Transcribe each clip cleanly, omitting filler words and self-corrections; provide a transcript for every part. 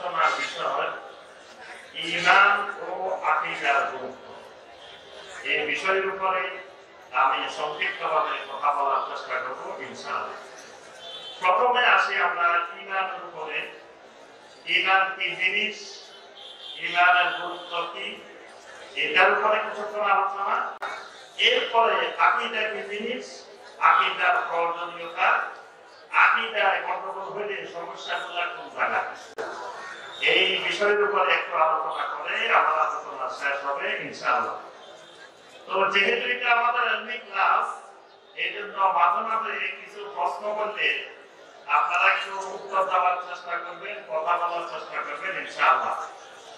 আলোচনার বিষয় ঈমান ও আকীদার গুরুত্ব। এই বিষয়ের উপরে আমি সংক্ষিপ্তভাবে কথা বলার চেষ্টা করব ইনশাআল্লাহ। প্রথমে আসি আমরা ঈমানের উপরে। ঈমান কি জিনিস, ঈমানের গুরুত্ব কি, এটার উপরে কিছুক্ষণ আলোচনা। এরপরে আকীদা কি জিনিস, আকীদার প্রয়োজনীয়তা, আকীদায় গন্ডগোল হলে সমস্যাগুলো কোন জায়গায়, এই বিষয়ের উপরে একটু আলোচনা করে আমার আলোচনা শেষ হবে ইনশাআল্লাহ। তো যেহেতু এটা আমাদের ইলমি ক্লাস, এই জন্য মাঝে মাঝে কিছু প্রশ্ন করলে আপনারা একটু উত্তর দেওয়ার চেষ্টা করবেন, কথা বলার চেষ্টা করবেন ইনশাআল্লাহ।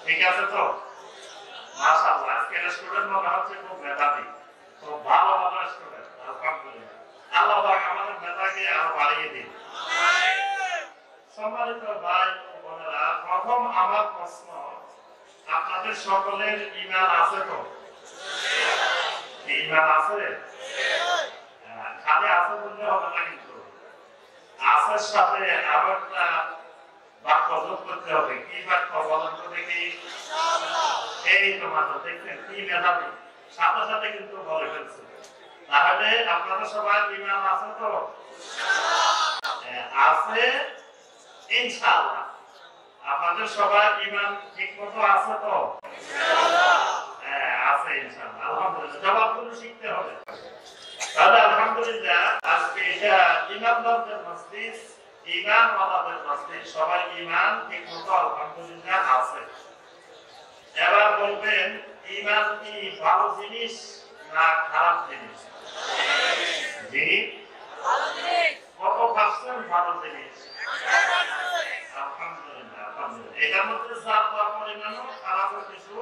ঠিক আছে তো? মাশাআল্লাহ, আজকের স্টুডেন্ট মনে হচ্ছে খুব মেধাবী, খুব ভালো ভালো স্টুডেন্ট। আলহামদুলিল্লাহ, আল্লাহ পাক আমাদের মেধাকে আরো বাড়িয়ে দিন। সম্মানিত ভাই ও বোনেরা, প্রথম আমার প্রশ্ন, আপনাদের সকলের ঈমান আছে তো? ঈমান আছে? খালি আছে বললে হবে না, কিন্তু আছের সাথে আরো একটা বাক্য যোগ করতে হবে। কি বাক্য বলেন তো দেখি? এই তো মাত্র দেখলেন কি মেধাবী, সাথে সাথে কিন্তু বলে ফেলছে। তাহলে আপনাদের সবার ঈমান আছে তো? আছে ইনশাআল্লাহ। আপনাদের সবার ঈমান ঠিকমতো আছে তো? হ্যাঁ, আছে ইনশাআল্লাহ। আলহামদুলিল্লাহ, জবাবগুলো শিখতে হবে। তাহলে আলহামদুলিল্লাহ, আজকে এটা ঈমানদারদের মজলিস, ঈমানওয়ালাদের মজলিস, সবার ঈমান ঠিকমতো আলহামদুলিল্লাহ আছে। এবার বলবেন, ঈমান কি ভালো জিনিস না খারাপ জিনিস? জি, কত পার্সেন্ট ভালো জিনিস? আলহামদুলিল্লাহ, আলহামদুলিল্লাহ। এটার মধ্যে যার পরিমাণও খারাপ কিছু।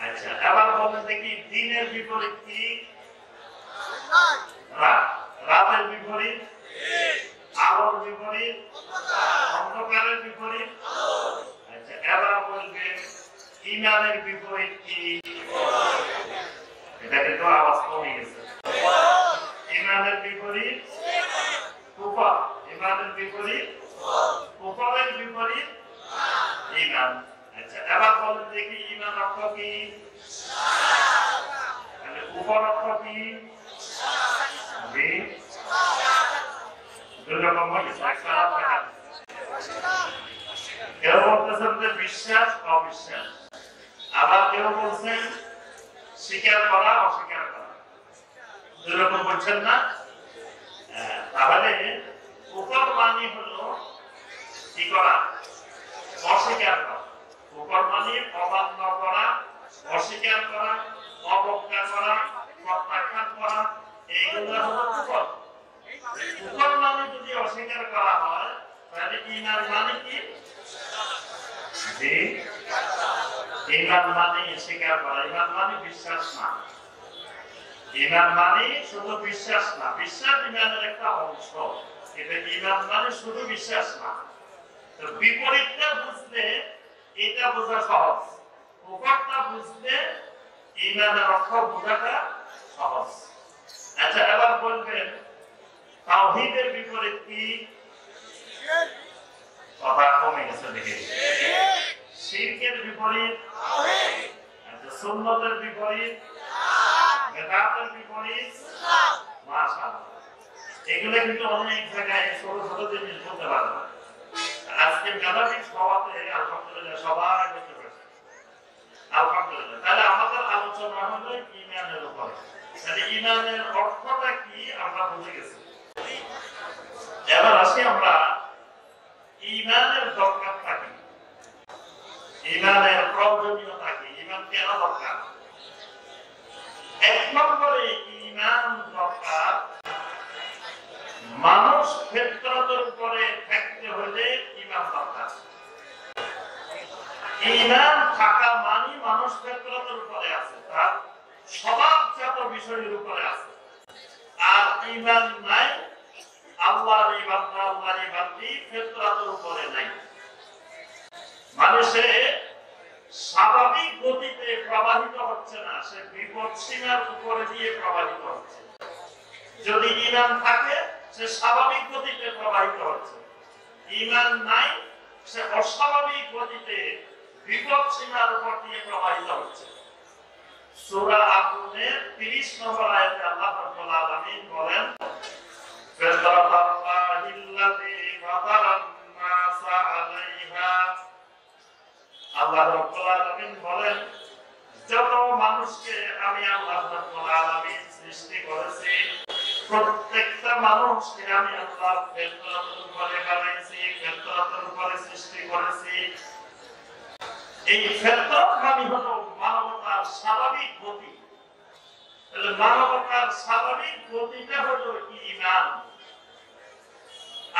আচ্ছা, এবার বলেন দেখি, দিনের বিপরীত কি? রাত। রাতের বিপরীত আলোর বিপরীত, অন্ধকারের বিপরীত। আচ্ছা, এবার বলবেন ঈমানের বিপরীত কি? এটা কিন্তু আওয়াজ কমে গেছে। ঈমানের বিপরীত কুফর, ঈমানের বিপরীত কুফরের বিপরীত ঈমান। আচ্ছা, এবার বলেন দেখি, ঈমান অর্থ কি? তাহলে কুফর অর্থ কি? জি, দুই রকম হয়েছে। কেউ বলতেছেন যে বিশ্বাস অবিশ্বাস, আবার কেউ বলছেন স্বীকার করা অস্বীকার করা। দুই রকম বলছেন না? তাহলে কুফর মানে হলো কি করা? অস্বীকার করা। কুফর মানে অমান্য করা, অস্বীকার করা, অবজ্ঞা করা, প্রত্যাখ্যান করা, এইগুলো হলো কুফর। কুফর মানে যদি অস্বীকার করা হয়, তাহলে ঈমান মানে কি? জি, ঈমান মানে স্বীকার করা, ঈমান মানে বিশ্বাস না। ঈমান মানে শুধু বিশ্বাস না, বিশ্বাস ঈমানের একটা অংশ। এটা ঈমান মানে শুধু বিশ্বাস না। তো বিপরীতটা বুঝলে এটা বোঝা সহজ, কুফরটা বুঝলে ঈমানের অর্থ বোঝাটা সহজ। আচ্ছা, এবার বলবেন তাওহীদের বিপরীত কি? কথা কমে গেছে দেখে। শিরকের বিপরীত তাওহীদ। আচ্ছা, সুন্নতের বিপরীত বেদাতের বিপরীত মাশাআল্লাহ। এগুলো কিন্তু অনেক জায়গায় ছোট ছোট জিনিস বলতে পারে না। আজকে মেধাবী সভাতে আলহামদুলিল্লাহ সবাই বলতে পারছে আলহামদুলিল্লাহ। তাহলে আমাদের আলোচনা হলো ঈমানের উপরে। তাহলে ঈমানের অর্থটা কি আমরা বুঝে গেছি। এবার আসি আমরা ঈমানের দরকারটা কি, ঈমানের প্রয়োজনীয়তা কি, ঈমান কেন দরকার। এক নম্বরে ঈমান দরকার, মানুষ ফিতরতের উপরে থাকতে হলে ঈমান দরকার। ঈমান থাকা মানে মানুষ ফিতরতের উপরে আছে, তার স্বভাবজাত বিষয়ের উপরে আছে। আর ঈমান নাই, আল্লাহর ইবাদত, আল্লাহর ইবাদতি ফিতরতের উপরে নাই। মানুষে স্বাভাবিক গতিতে প্রবাহিত হচ্ছে না, সে বিপদ সীমার উপরে দিয়ে প্রবাহিত হচ্ছে। যদি ঈমান থাকে, সে স্বাভাবিক গতিতে প্রবাহিত হচ্ছে। ঈমান নাই, সে অস্বাভাবিক গতিতে বিপদ সীমার উপর দিয়ে প্রবাহিত হচ্ছে। সূরা আকুনের 30 নম্বর আয়াতে আল্লাহ রাব্বুল আলামিন বলেন, ফাতারাল্লাহিল্লাযী ফাতারান নাসা আলাইহা। আল্লাহ রাব্বুল আলামিন বলেন, যত মানুষকে আমি আল্লাহ রাব্বুল আলামিন সৃষ্টি করেছি, প্রত্যেকটা মানুষকে আমি আল্লাহ ফিতরাতের উপরে বানাইছি, ফিতরাতের উপরে সৃষ্টি করেছি। এই ফিতরাত মানে হলো মানবতার স্বাভাবিক গতি। তাহলে মানবতার স্বাভাবিক গতিটা হলো ঈমান,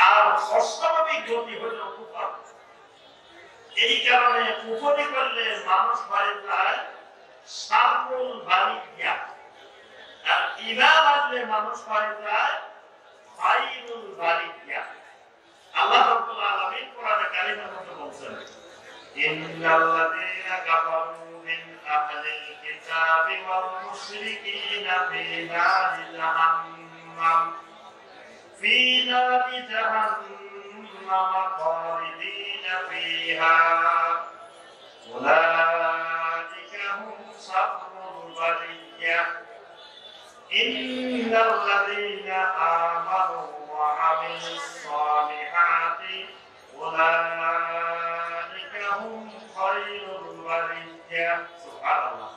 আর অস্বাভাবিক গতি হলো কুফর। এই কারণে কুফরি করলে মানুষ হয়ে যায় শাররুল বারিয়া, আর ঈমান আনলে মানুষ হয়ে যায় খায়রুল বারিয়া। আল্লাহ রাব্বুল আলামিন কোরআনে কারীমের মধ্যে বলেন, ইন্নাল্লাযীনা কাফারু মিন আহলিল কিতাবি ওয়াল মুশরিকিনা ফি নারি জাহান্নাম খালিদিনা ফিহা উলাইকা হুম শাররুল বারিয়া ইন্নাল্লাযীনা আমানু ওয়া আমিলুস সালিহাতি উলাইকা হুম খায়রুল বারিয়া। সুবহানাল্লাহ।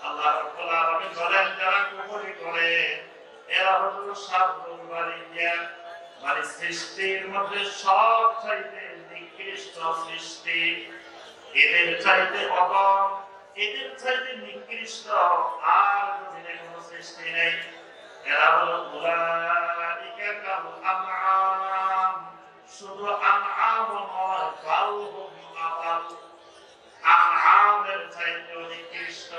আল্লাহ রাব্বুল আলামিন বলেন, যারা কুফরি করে এরা হলো শাররুল বারিয়া, মানে সৃষ্টির মধ্যে সবচাইতে নিকৃষ্ট সৃষ্টি। এদের চাইতে অগম, এদের চাইতে নিকৃষ্ট আর জমিনে কোনো সৃষ্টি নেই। এরা হলো উলাইকা কাল আনআম, শুধু আনআম নয়, বালহুম আদাল, আনআমের চাইতে নিকৃষ্ট।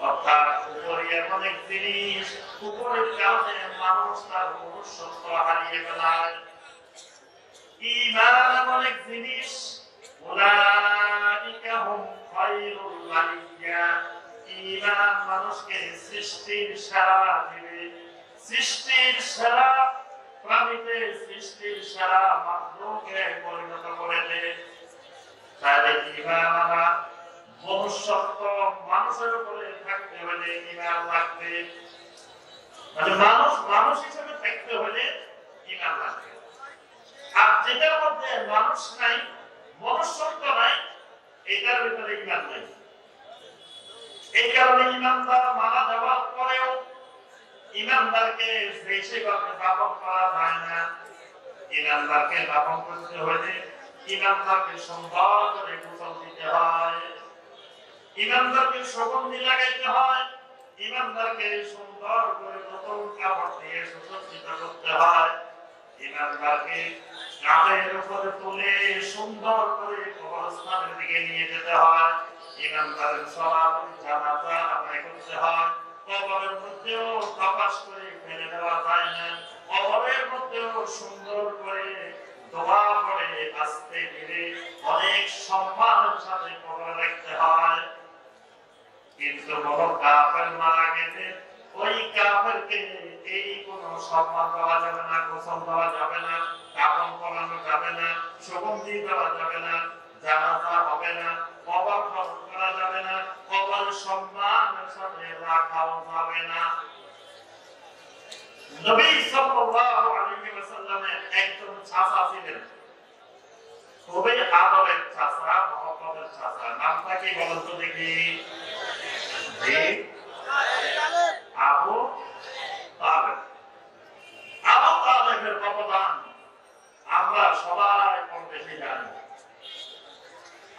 অর্থাৎ কুফরি এমন এক জিনিস, কুফরের কারণে মানুষ তার মনুষ্যত্ব হারিয়ে ফেলায়। ঈমান এমন এক জিনিস, উলাইকা হুম খায়রুল বারিয়া, ঈমান মানুষকে সৃষ্টির সেরা দিবে, সৃষ্টির সেরা প্রাণীতে, সৃষ্টির সেরা মাখলুকে পরিণত করে দেবে। তাহলে ঈমান আনা মনুষ্যত্ব মানুষের উপরে থাকতে হলে ঈমান লাগবে, মানে মানুষ হিসেবে থাকতে হলে ঈমান লাগবে। আর যেটার মধ্যে মানুষ নাই, মনুষ্যত্ব নাই, এটার ভিতরে ঈমান নাই। এই কারণে ঈমানদার মারা যাওয়ার পরেও ঈমানদারকে বেশিভাবে দাফন করা যায় না। ঈমানদারকে দাফন করতে হলে ঈমানদারকে সুন্দর করে গোসল দিতে হয়, ঈমানদারকে সুগন্ধি লাগাইতে হয়, ঈমানদারকে সুন্দর করে নতুন কাপড় দিয়ে সুসজ্জিত করতে হয়, ঈমানদারকে কাঁধের উপরে তুলে সুন্দর করে কবরস্থানের দিকে নিয়ে যেতে হয়, ঈমানদারের সালাত জানাজা আদায় করতে হয়। কবরের মধ্যেও তাপাস করে ফেলে দেওয়া যায় না, কবরের মধ্যেও সুন্দর করে দোয়া করে আস্তে ধীরে অনেক সম্মানের সাথে কবরে রাখতে হয়। কিন্তু কোন কাফের মারা গেলে ওই কাফেরকে এই কোনো সম্মান দেওয়া যাবে না, গোসল দেওয়া যাবে না, কাফন পরানো যাবে না, সুগন্ধি দেওয়া যাবে না, জানাজা হবে না, কবর খনন করা যাবে না, কবর সম্মানের সাথে রাখাও যাবে না। নবী সাল্লাল্লাহু আলাইহি ওয়াসাল্লামের একজন চাচা ছিলেন, খুবই আদরের চাচা, মহব্বতের চাচা। নামটা কি বলেন তো দেখি? আবু তালেব। আবু তালেবের অবদান আমরা সবাই কম বেশি জানি।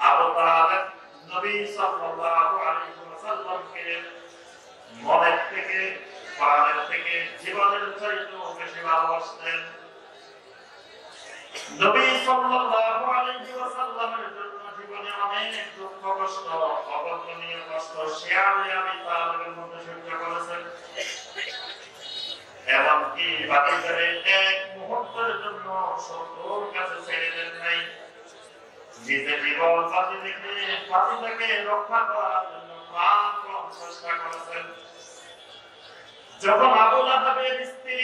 আবু তালেব নবী সাল্লাল্লাহু আলাইহি ওয়াসাল্লামকে মনের থেকে, প্রাণের থেকে, জীবনের চাইতেও বেশি ভালোবাসতেন। নবী সাল্লাল্লাহু আলাইহি ওয়াসাল্লামের জন্য জীবনে অনেক দুঃখ কষ্ট, অবর্ণনীয় কষ্ট শেয়ারে আবু তালেবের মধ্যে সহ্য করেছেন। এমনকি বাতিজারে এক মুহূর্তের জন্য শত্রুর কাছে ছেড়ে দেন নাই। নিজের জীবন বাজি রেখে বাতিজাকে রক্ষা করার জন্য প্রাণপণ চেষ্টা করেছেন। যখন আবু লাহাবের স্ত্রী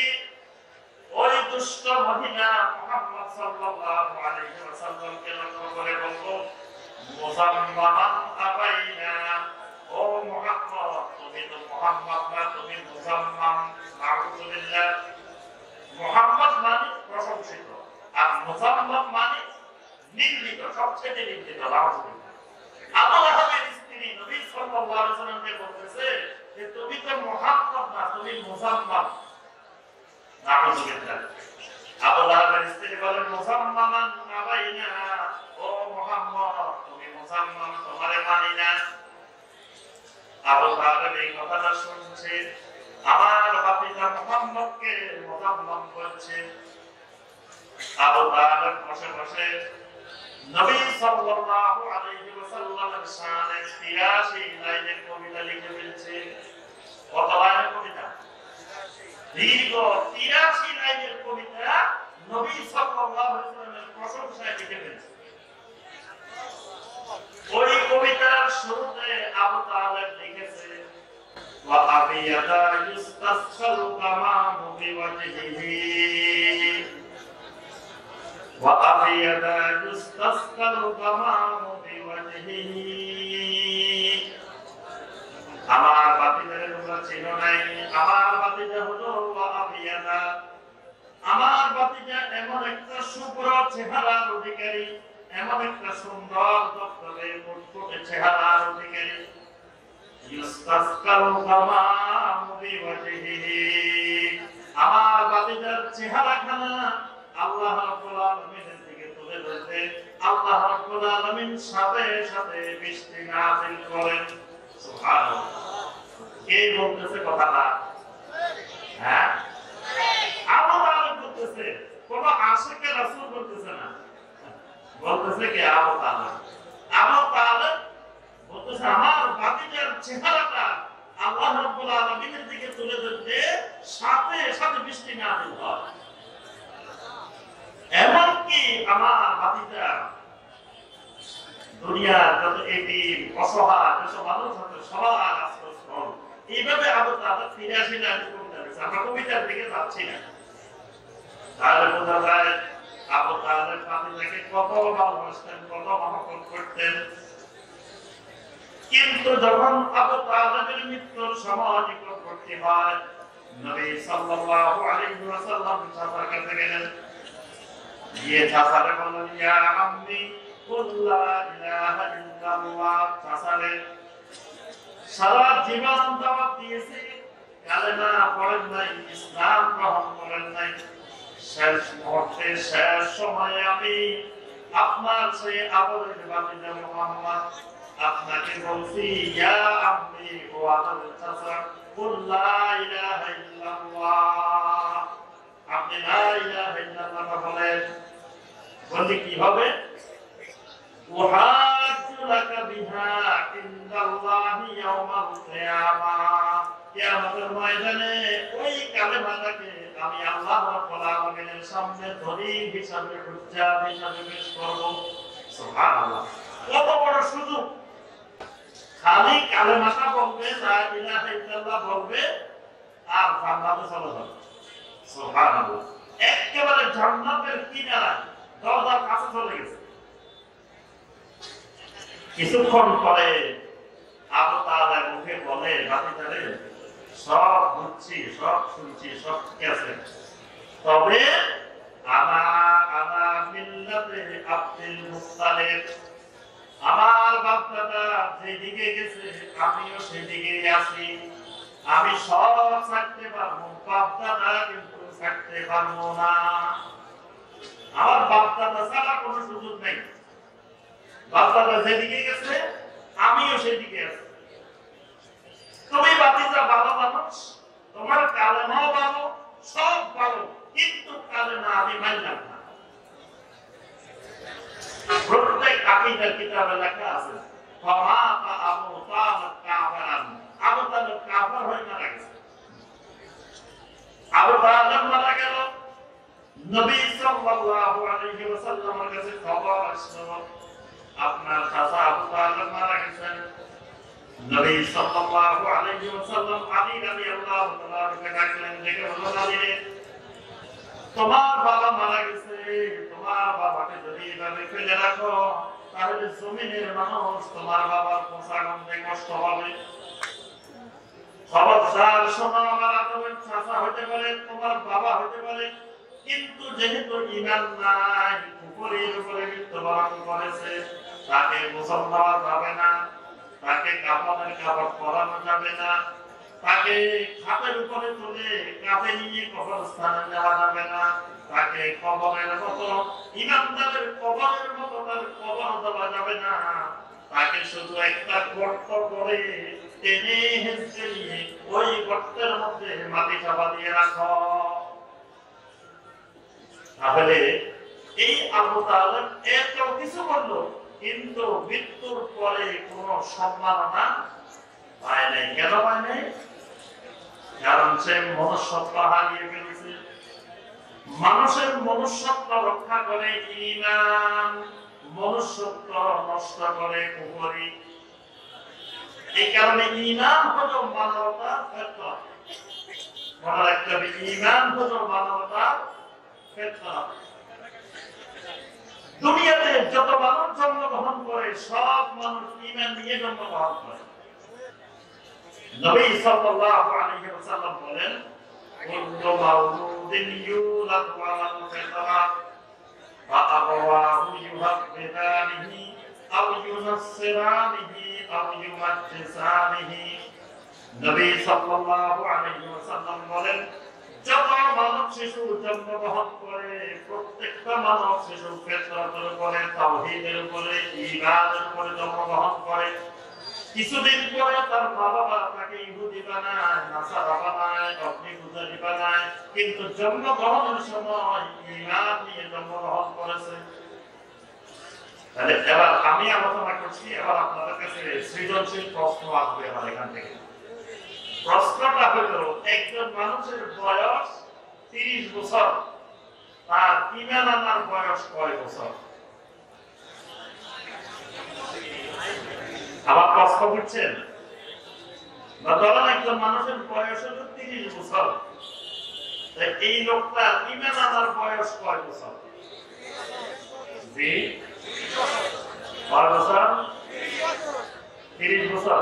ওই দুষ্ট মহিলা মুহাম্মদ সাল্লাল্লাহু আলাইহি ওয়াসাল্লাম মুসাম্মামান আবাইনা, ও মুহাম্মদ তুমি তো মুহাম্মদ না, তুমি মুসাম্মাম। নাউযুবিল্লাহ। মুহাম্মদ মানে প্রশংসিত, আর মুসাম্মাম মানে নিন্দিত, সবচেয়ে নিন্দিত। নাউযুবিল্লাহ। আবু লাহাবের স্ত্রী নবী সাল্লাল্লাহু আলাইহি ওয়াসাল্লামকে বলতেছে যে তুমি তো মুহাম্মদ না, তুমি মুসাম্মাম। নাউযুবিল্লাহ। আবু লাহাবের স্ত্রী বলেন মুসাম্মামান আবাইনা, ও মুহাম্মদ তুমি মুসাম্মাম, তোমারে মানি না। আবু লাহাব এই কথাটা শুনছে, আমার বাতিজা মুহাম্মদকে মুসাম্মাম বলছে। আবু লাহাব বসে বসে নবী সাল্লাল্লাহু আলাইহি ওয়াসাল্লামের শানে 83 লাইনের কবিতা লিখে ফেলছে। কত লাইনের কবিতা? দীর্ঘ 83 লাইনের কবিতা নবী সাল্লাল্লাহু আলাইহি ওয়াসাল্লামের প্রশংসায় লিখে ফেলছে। ওই কবিতার শুরুতে আবু তালেব লিখেছে ওয়া আবিয়াদা ইস্তাসকাল গামামু বিওয়াজহিহি, ওয়া আবিয়াদা ইস্তাসকাল গামামু বিওয়াজহিহি। আমার বাতিজারে তোমরা চিনো নাই, আমার বাতিজা হলো ওয়া আবিয়াদা। আমার বাতিজা এমন একটা শুভ্র চেহারার অধিকারী, এমন একটা সুন্দর দপ্তরে ফুটফুটে চেহারার অধিকারী। ইস্তাসকাল গামামু বিওয়াজহিহি, আমার বাতিজার চেহারাখানা আল্লাহ রাব্বুল আলামিনের দিকে তুলে ধরতে আল্লাহ রাব্বুল আলামিন সাথে সাথে বৃষ্টি নাযিল করেন। সুবহানাল্লাহ। কে বলতেছে কথাটা? হ্যাঁ, আবু তালেব বলতেছে, কোন আশিকে রাসূল বলতেছে না, বলতেছে কি আবু তালেব। আবু তালেব বলতেছে আমার বাতিজার চেহারাটা আল্লাহ রাব্বুল আলামিনের দিকে তুলে ধরতে সাথে সাথে বৃষ্টি নাযিল হয়। এমনকি আমার বাতিজা দুনিয়ার যত এতিম অসহায় যেসব মানুষ আছে সবার আশ্রয়স্থল। এইভাবে আবু তালেব 83 লাইনের কবিতা লিখেছে। আমরা কবিতার দিকে যাচ্ছি না, তাহলে বোঝা যায় আবু তালেব বাতিজাকে কত ভালোবাসতেন, কত মহব্বত করতেন। কিন্তু যখন আবু তালেবের মৃত্যুর সময় নিকটবর্তী হয়, নবী সাল্লাল্লাহু আলাইহি ওয়াসাল্লাম চাচার কাছে গেলেন, গিয়ে চাচারে বললেন ইয়া আম্মি কুল লা ইলাহা ইল্লাল্লাহ। চাচারে সারা জীবন দাওয়াত দিয়েছি, কালেমা পড়েন নাই, ইসলাম গ্রহণ করেন নাই। শেষ মুহূর্তে শেষ সময়ে আমি আপনার সেই আদরের বাতিজা মুহাম্মদ আপনাকে বলছি ইয়া আম্মি ও আদরের চাচা কুল লা ইলাহা ইল্লাল্লাহ, আপনি লা ইলাহা ইল্লাল্লাহ বলেন। বললে কি হবে? উহাজ্জু লাকা বিহা ইনদাল্লাহি ইয়াওমাল কিয়ামাহ, কিয়ামতের ময়দানে ওই কালেমাটাকে আমি আল্লাহ রাব্বুল আলামিনের সামনে দলিল হিসাবে হুজ্জাত হিসাবে পেশ করব। সুবহানাল্লাহ। কত বড় সুযোগ! খালি কালেমাটা বলবে, লা ইলাহা ইল্লাল্লাহ বলবে, আর জান্নাতে চলে যাবে। সুবহানাল্লাহ। একেবারে জান্নাতের কিনারা, দরজার কাছে চলে গেছে। কিছুক্ষণ পরে আবু তালেব মুখে বলে, বাতিজারে সব বুঝছি, সব শুনছি, সব ঠিক আছে, তবে আনা মিল্লাতে আব্দুল মুত্তালিব, আমার বাপ দাদা যেদিকে গেছে আমিও সেদিকেই আছি। আমি সব ছাড়তে পারবো, বাপ দাদা কিন্তু ছাড়তে পারবো না। আমার বাপ দাদা ছাড়া কোনো সুযোগ নেই। বাপ দাদা যেদিকে গেছে আমিও সেদিকে আছি। তুমি বাতিজা ভালো মানুষ, তোমার কালেমাও ভালো, সব ভালো, কিন্তু কালেমা আমি মানলাম না। প্রত্যেক আকীদার কিতাবে লেখা আছে ফামাতা আবু তালেব কাফারান, আবু তালেব কাফার হয়ে মারা গেছে। আবু তালেব মারা গেল, নবী সাল্লাল্লাহু আলাইহি ওয়াসাল্লামের কাছে খবর আসলো আপনার চাচা আবু তালেব মারা গেছেন। নবী সাল্লাল্লাহু আলাইহি ওয়াসাল্লাম আলী রাদিয়াল্লাহু তাআলা কে ডাকলেন, ডেকে বললেন, আলী রে, তোমার বাবা মারা গেছে, তোমার তোমার বাবাকে যদি এভাবে ফেলে রাখো তাহলে জমিনের মানুষ তোমার বাবার পোষা গন্ধে কষ্ট হবে। খবরদার শোনো, আমার আদরের চাচা হতে পারে, তোমার বাবা হতে পারে, কিন্তু যেহেতু ঈমান নাই, কুফরের উপরে মৃত্যুবরণ করেছে, তাকে গোসল দেওয়া যাবে না, তাকে কাফনের কাপড় পরানো যাবে না, তাকে খাটের উপরে তুলে কাঁধে নিয়ে কবরস্থানে নেওয়া যাবে না, তাকে কবরের মতো ইমানদারের কবরের মতো তার কবর দেওয়া যাবে না, তাকে শুধু একটা গর্ত করে টেনে হেঁচড়ে নিয়ে ওই গর্তের মধ্যে মাটি চাপা দিয়ে রাখো। তাহলে এই আবু তালেব এত কিছু করলো, কিন্তু মৃত্যুর পরে কোন সম্মাননা পায় নাই। কেন পায় নাই? কারণ সে মনুষ্যত্ব হারিয়ে ফেলেছে। মানুষের মনুষ্যত্ব রক্ষা করে ঈমান, মনুষ্যত্ব নষ্ট করে কুফরি। এই কারণে ঈমান হলো মানবতার ফিতরা। মনে রাখতে হবে, ঈমান হলো মানবতার ফিতরা। দুনিয়াতে যত মানুষ জন্মগ্রহণ করে সব মানুষ ঈমান নিয়ে জন্মগ্রহণ করে। নবী সাল্লাল্লাহু আলাইহি ওয়াসাল্লাম বলেন, কুল্লু মাউলুদিন ইউলাদু আলাল ফিতরা ওয়া আবাওয়াহু ইউহাব্বিদানিহি আও ইউনাসসিরানিহি আও ইউমাজ্জিসানিহি। নবী সাল্লাল্লাহু আলাইহি ওয়াসাল্লাম বলেন, যত মানব শিশু জন্মগ্রহণ করে প্রত্যেকটা মানব শিশু ফিতরাতের উপরে, তাওহীদের উপরে, ঈমানের উপরে জন্মগ্রহণ করে। কিছুদিন পরে তার মা বাবা তাকে ইহুদি বানায়, নাসারা বানায়, অগ্নিপূজারী বানায়, কিন্তু জন্মগ্রহণের সময় ঈমান নিয়ে জন্মগ্রহণ করেছে। তাহলে এবার আমি আলোচনা করছি, এবার আপনাদের কাছে সৃজনশীল প্রশ্ন আসবে। এবার এখান থেকে প্রশ্নটা হলো, একজন মানুষের বয়স 30 বছর, তার ঈমান আনার বয়স কয় বছর? আবার প্রশ্ন বুঝছেন? ধরেন একজন মানুষের বয়স হলো 30 বছর, এই লোকটা ঈমান আনার বয়স কয় বছর? জি, কয় বছর? 30 বছর।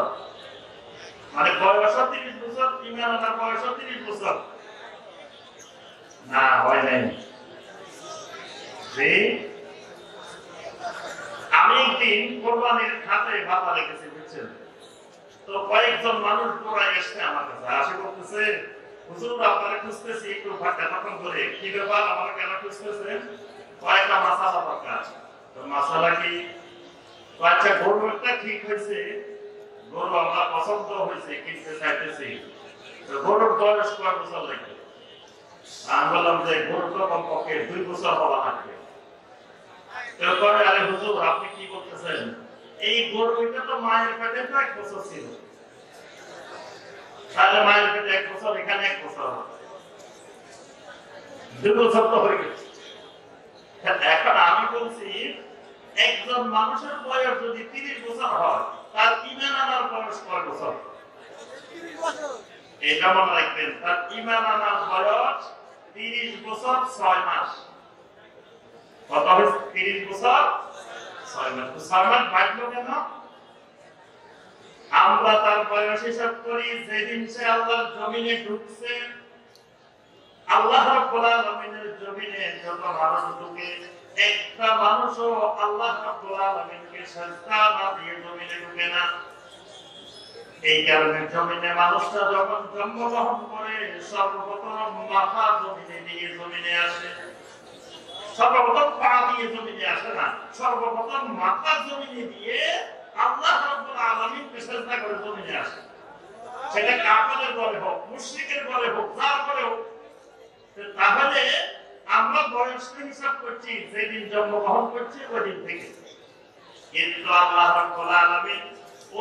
মানে বয়স 30 বছর, ঈমান আনার বয়স 30 বছর। না, হয় নাই। জি, আমি একদিন কোরবানির খাতে ভাতা রেখেছি, বুঝছেন? তো কয়েকজন মানুষ পড়ায় এসছে আমার কাছে, আসে বলতেছে, হুজুর আপনারা খুঁজতেছি, একটু এতক্ষণ ধরে, কি ব্যাপার, আমার কেন খুঁজতেছেন? কয়েকটা মাসালা দরকার। তো মাসালা কি? আচ্ছা, গরু একটা ঠিক হয়েছে, গরু আমরা পছন্দ হয়েছে, কিনতে চাইতেছি, তো গরুর বয়স কয় বছর লাগবে? আমি বললাম যে গরু তো কমপক্ষে 2 বছর হওয়া লাগবে। আরে হুজুর আপনি কি বলতেছেন? এই গরুটা তো মায়ের পেটে 1 বছর ছিল, তাহলে মায়ের পেটে 1 বছর, এখানে 1 বছর, 2 বছর তো হয়ে গেছে। এখন আমি বলছি, একজন মানুষের বয়স যদি 30 বছর হয়, তার ঈমান আনার বয়স কয় বছর? এটা মনে রাখবেন, তার ঈমান আনার বয়স 30 বছর 6 মাস। কত হয়েছে? 30 বছর 6 মাস। 6 মাস বাড়লো কেন? আমরা তার বয়স হিসাব করি যেদিন সে আল্লাহর জমিনে ঢুকছে। আল্লাহ রাব্বুল আলামিনের জমিনে যত মানুষ ঢুকে, একটা মানুষও আল্লাহ রাব্বুল আলামিনকে সিজদা না দিয়ে জমিনে ঢুকে না। এই কারণে জমিনে মানুষটা যখন জন্মগ্রহণ করে, সর্বপ্রথম মাথা জমিনে দিয়ে জমিনে আসে। সর্বপ্রথম পা দিয়ে জমিনে আসে না, সর্বপ্রথম মাথা জমিনে দিয়ে আল্লাহ রাব্বুল আলামিনকে সিজদা করে জমিনে আসে। সেটা কাফেরের ঘরে হোক, মুশরিকের ঘরে হোক, যার ঘরে হোক। তাহলে আমরা বয়সকে হিসাব করছি যেদিন জন্মগ্রহণ করছি ওই দিন থেকে। কিন্তু আল্লাহ রাব্বুল আলামিন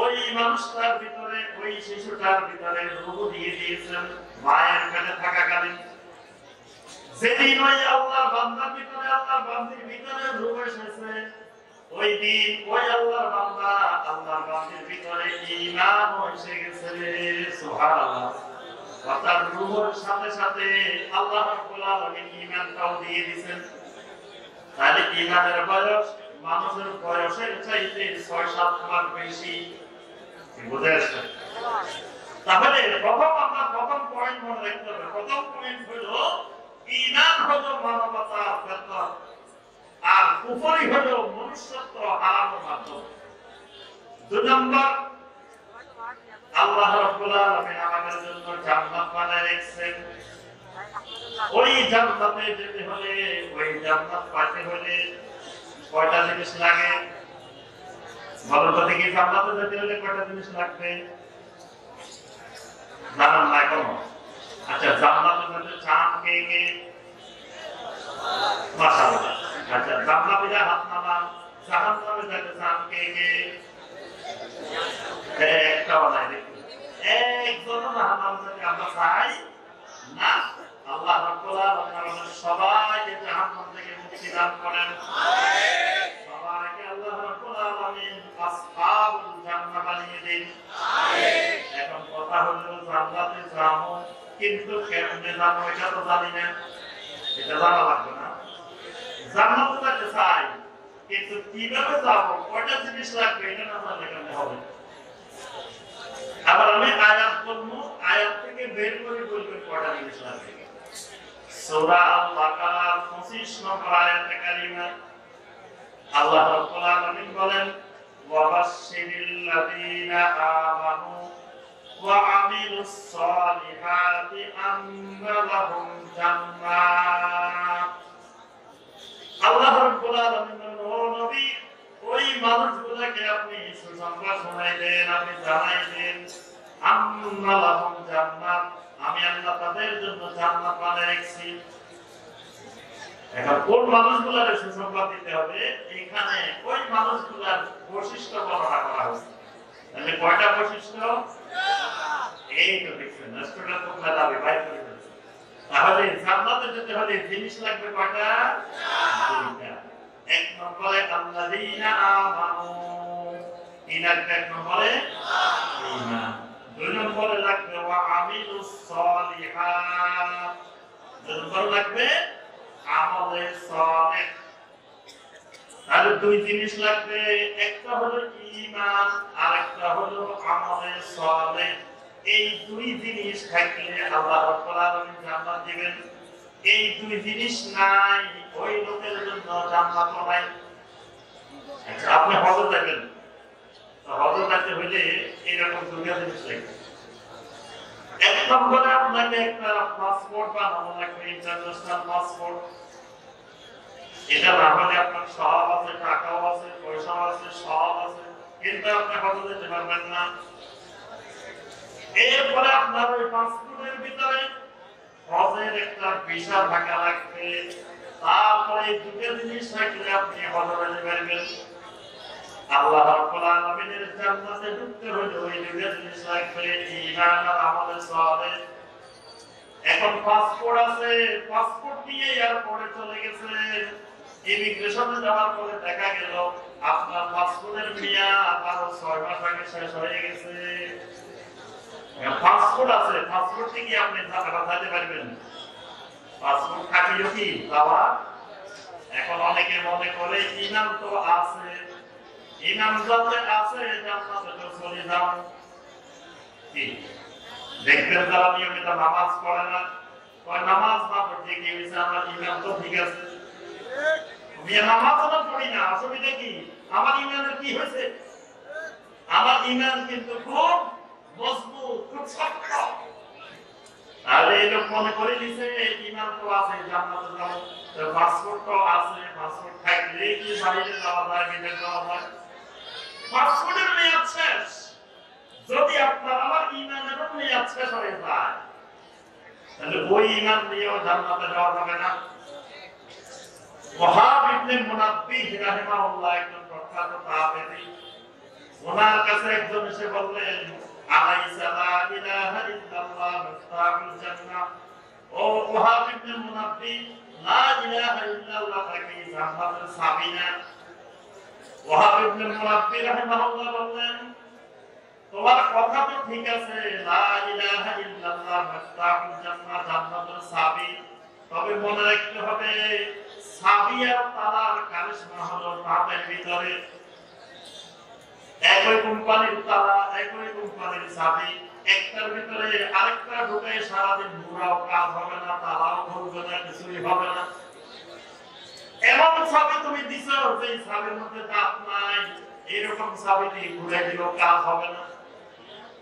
ওই মানুষটার ভিতরে, ওই শিশুটার ভিতরে রূহ দিয়ে দিয়েছেন মায়ের পেটে থাকাকালীন। যেদিন ওই আল্লাহর বান্দার ভিতরে, আল্লাহর বান্দির ভিতরে রূহ এসেছে, ওই দিন ওই আল্লাহর বান্দা, আল্লাহর বান্দির ভিতরে ঈমান এসে গেছে। সুবহানাল্লাহ। অর্থাৎ রূহের সাথে সাথে আল্লাহ রাব্বুল আলামিন ঈমানটাও দিয়ে দিয়েছেন। তাহলে ইমানের বয়স মানুষের বয়সের চাইতে ৬-৭ মাস বেশি। বুঝে আসছে? তাহলে আমরা প্রথম পয়েন্ট মনে রাখতে হবে। প্রথম পয়েন্ট হলো ঈমান হলো মানবতার বেতন, আর কুফরি হলো মনুষ্যত্ব হারানোর মাধ্যম। ২ নম্বর, আল্লাহ রাব্বুল আলামিন আমাদের জন্য জান্নাত বানায় রেখেছেন। ওই জান্নাতে যেতে হলে, ওই জান্নাত পাইতে হলে কয়টা জিনিস লাগে? বলো তো দেখি, জান্নাতে যেতে হলে কয়টা জিনিস লাগবে? জানান না কোনো? আচ্ছা, জান্নাতে যেতে চান কে কে? মাশাআল্লাহ। আচ্ছা, জান্নাতীরা হাত নামান। জাহান্নামে যেতে চান কে কে? একটাও নাই। দেখুন, একজন জাহান্নামে যেতে আমরা চাই না। আল্লাহ রাব্বুল আলামিন সবাইকে জাহান্নাম থেকে মুক্তি দান করেন। আমিন। সবাইকে আল্লাহ রাব্বুল আলামিন আসহাবুল জান্নাহ বানিয়ে দিন। আমিন। এখন কথা হলো জান্নাতে যাবো, কিন্তু কেমনে যাবো এটা তো জানি না। এটা জানা লাগবে না? জান্নাতে যেতে চাই, কিন্তু কিভাবে যাবো, কয়টা জিনিস লাগবে এটা না জানলে কেমনে হবে? আবার আমি আয়াত বলবো, আয়াত থেকে বের করে বলবেন কয়টা জিনিস লাগবে। সূরা আল-বাকারার 25 নম্বর আয়াতে কারিমা আল্লাহ রাব্বুল আলামিন বলেন, ওয়া বাশশিরিল লাযীনা আমানু ওয়া আমিলুস সালিহাতি আন্না লাহুম জান্নাত। আল্লাহ রাব্বুল আলামিন বলেন, ও নবী, ওই মানুষগুলোকে আপনি সুসংবাদ শোনাই দেন, আপনি জানাই দেন, আন্না লাহুম জান্নাত, আমি আল্লাহ তাদের জন্য জান্নাত বানিয়ে রেখেছি। এখন কোন মানুষগুলোর সুসংবাদ দিতে হবে? এখানে ওই মানুষগুলোর বৈশিষ্ট্য বর্ণনা করা হয়েছে। তাহলে কয়টা বৈশিষ্ট্য? এই তো দেখছেন, স্টুডেন্ট তো মেধাবী ভাই করে ফেলছে। তাহলে জান্নাতে যেতে হলে জিনিস লাগবে কয়টা? দুইটা। এক নম্বরে আল্লাযীনা আমানু, এক নম্বরে ঈমান। ২ নম্বরে লাগবে ওয়া আমিলুস সালিহাত, ২ নম্বর লাগবে আমলে সালেহ। তাহলে ২ জিনিস লাগবে, একটা হলো ঈমান আর একটা হলো আমলে সালেহ। এই ২ জিনিস থাকলে আল্লাহ রাব্বুল আলামিন জান্নাত দিবেন। এই ২ জিনিস নাই, ওই লোকের জন্য জান্নাত নাই। আচ্ছা, আপনি হজ যাবেন, তো হজ যেতে হলে এরকম ২টা জিনিস লাগবে। এক নম্বরে আপনাকে একটা পাসপোর্ট বানানো লাগবে, ইন্টারন্যাশনাল পাসপোর্ট। এটা না হলে আপনার সব আছে, টাকাও আছে, পয়সাও আছে, সব আছে, কিন্তু আপনি হজ যেতে পারবেন না। এরপরে আপনার ওই পাসপোর্টের ভিতরে হজের একটা ভিসা থাকা লাগবে। তারপরে এই ২টা জিনিস থাকলে আপনি হজে যেতে পারবেন। আল্লাহ রাব্বুল আলামিনের জান্নাতে ঢুকতে হলে ওই ২টা জিনিস লাগবে, ঈমান আর আমলে সালেহ। এখন পাসপোর্ট আছে, পাসপোর্ট নিয়ে এয়ারপোর্টে চলে গেছে, ইমিগ্রেশনে যাওয়ার পরে দেখা গেল আপনার পাসপোর্টের মেয়াদ আরো ৬ মাস আগে শেষ হয়ে গেছে। পাসপোর্ট আছে, পাসপোর্ট থেকে আপনি যেতে পারবেন। পাসপোর্ট থাকিও কি যাওয়া? এখন অনেকে মনে করে ঈমান তো আছে, ঈমান যাতে আছে জান্নাতে তো চলে যাও। কি দেখবেন যারা নিয়মিত নামাজ পড়ে না, কয় নামাজ না পড়তে কি হয়েছে, আমার ঈমান তো ঠিক আছে। আমি নামাজ না পড়ি না, অসুবিধা কি? আমার ঈমানের কি হয়েছে? আমার ঈমান কিন্তু খুব মজবুত, খুব শক্ত। তাহলে এই লোক মনে করে নিছে ঈমান তো আছে, জান্নাতে যাবো, পাসপোর্ট তো আছে, পাসপোর্ট থাকলে কি বাইরে যাওয়া যায়, বিদেশ যাওয়া যায়। পাসপোর্টের মেয়াদ শেষ, যদি আপনার আমার ঈমানের মেয়াদ শেষ হয়ে যায়, তাহলে ওই ঈমান নিয়েও জান্নাতে যাওয়া যাবে না। ওয়াহাব ইবনে মুনাব্বিহ রাহিমাহুল্লাহ একজন প্রখ্যাত তাবেঈ, ওনার কাছে একজন এসে বললেন, আলাইসা লা ইলাহা ইল্লাল্লাহ মিফতাহুল জান্নাহ। ও ওয়াহাব ইবনে মুনাব্বিহ, লা ইলাহা ইল্লাল্লাহ কি জান্নাতের চাবি না? ওয়াহাব ইবনে মুনাব্বিহ রাহিমাহুল্লাহ বললেন, তোমার কথা তো ঠিক আছে, লা ইলাহা ইল্লাল্লাহ মিফতাহুল জান্নাহ, জান্নাতের চাবি, তবে মনে রাখতে হবে চাবি আর তালার কারিশমা হলো তাদের ভিতরে। একই কোম্পানির তালা, একই কোম্পানির চাবি, একটার ভিতরে আরেকটা ঢুকে সারাদিন ঘুরাও, কাজ হবে না, তালাও খুলবে না, কিছুই হবে না। এমন চাবি তুমি দিছো যে চাবির মধ্যে দাঁত নাই, এরকম চাবি দিয়ে ঘুরে দিলেও কাজ হবে না।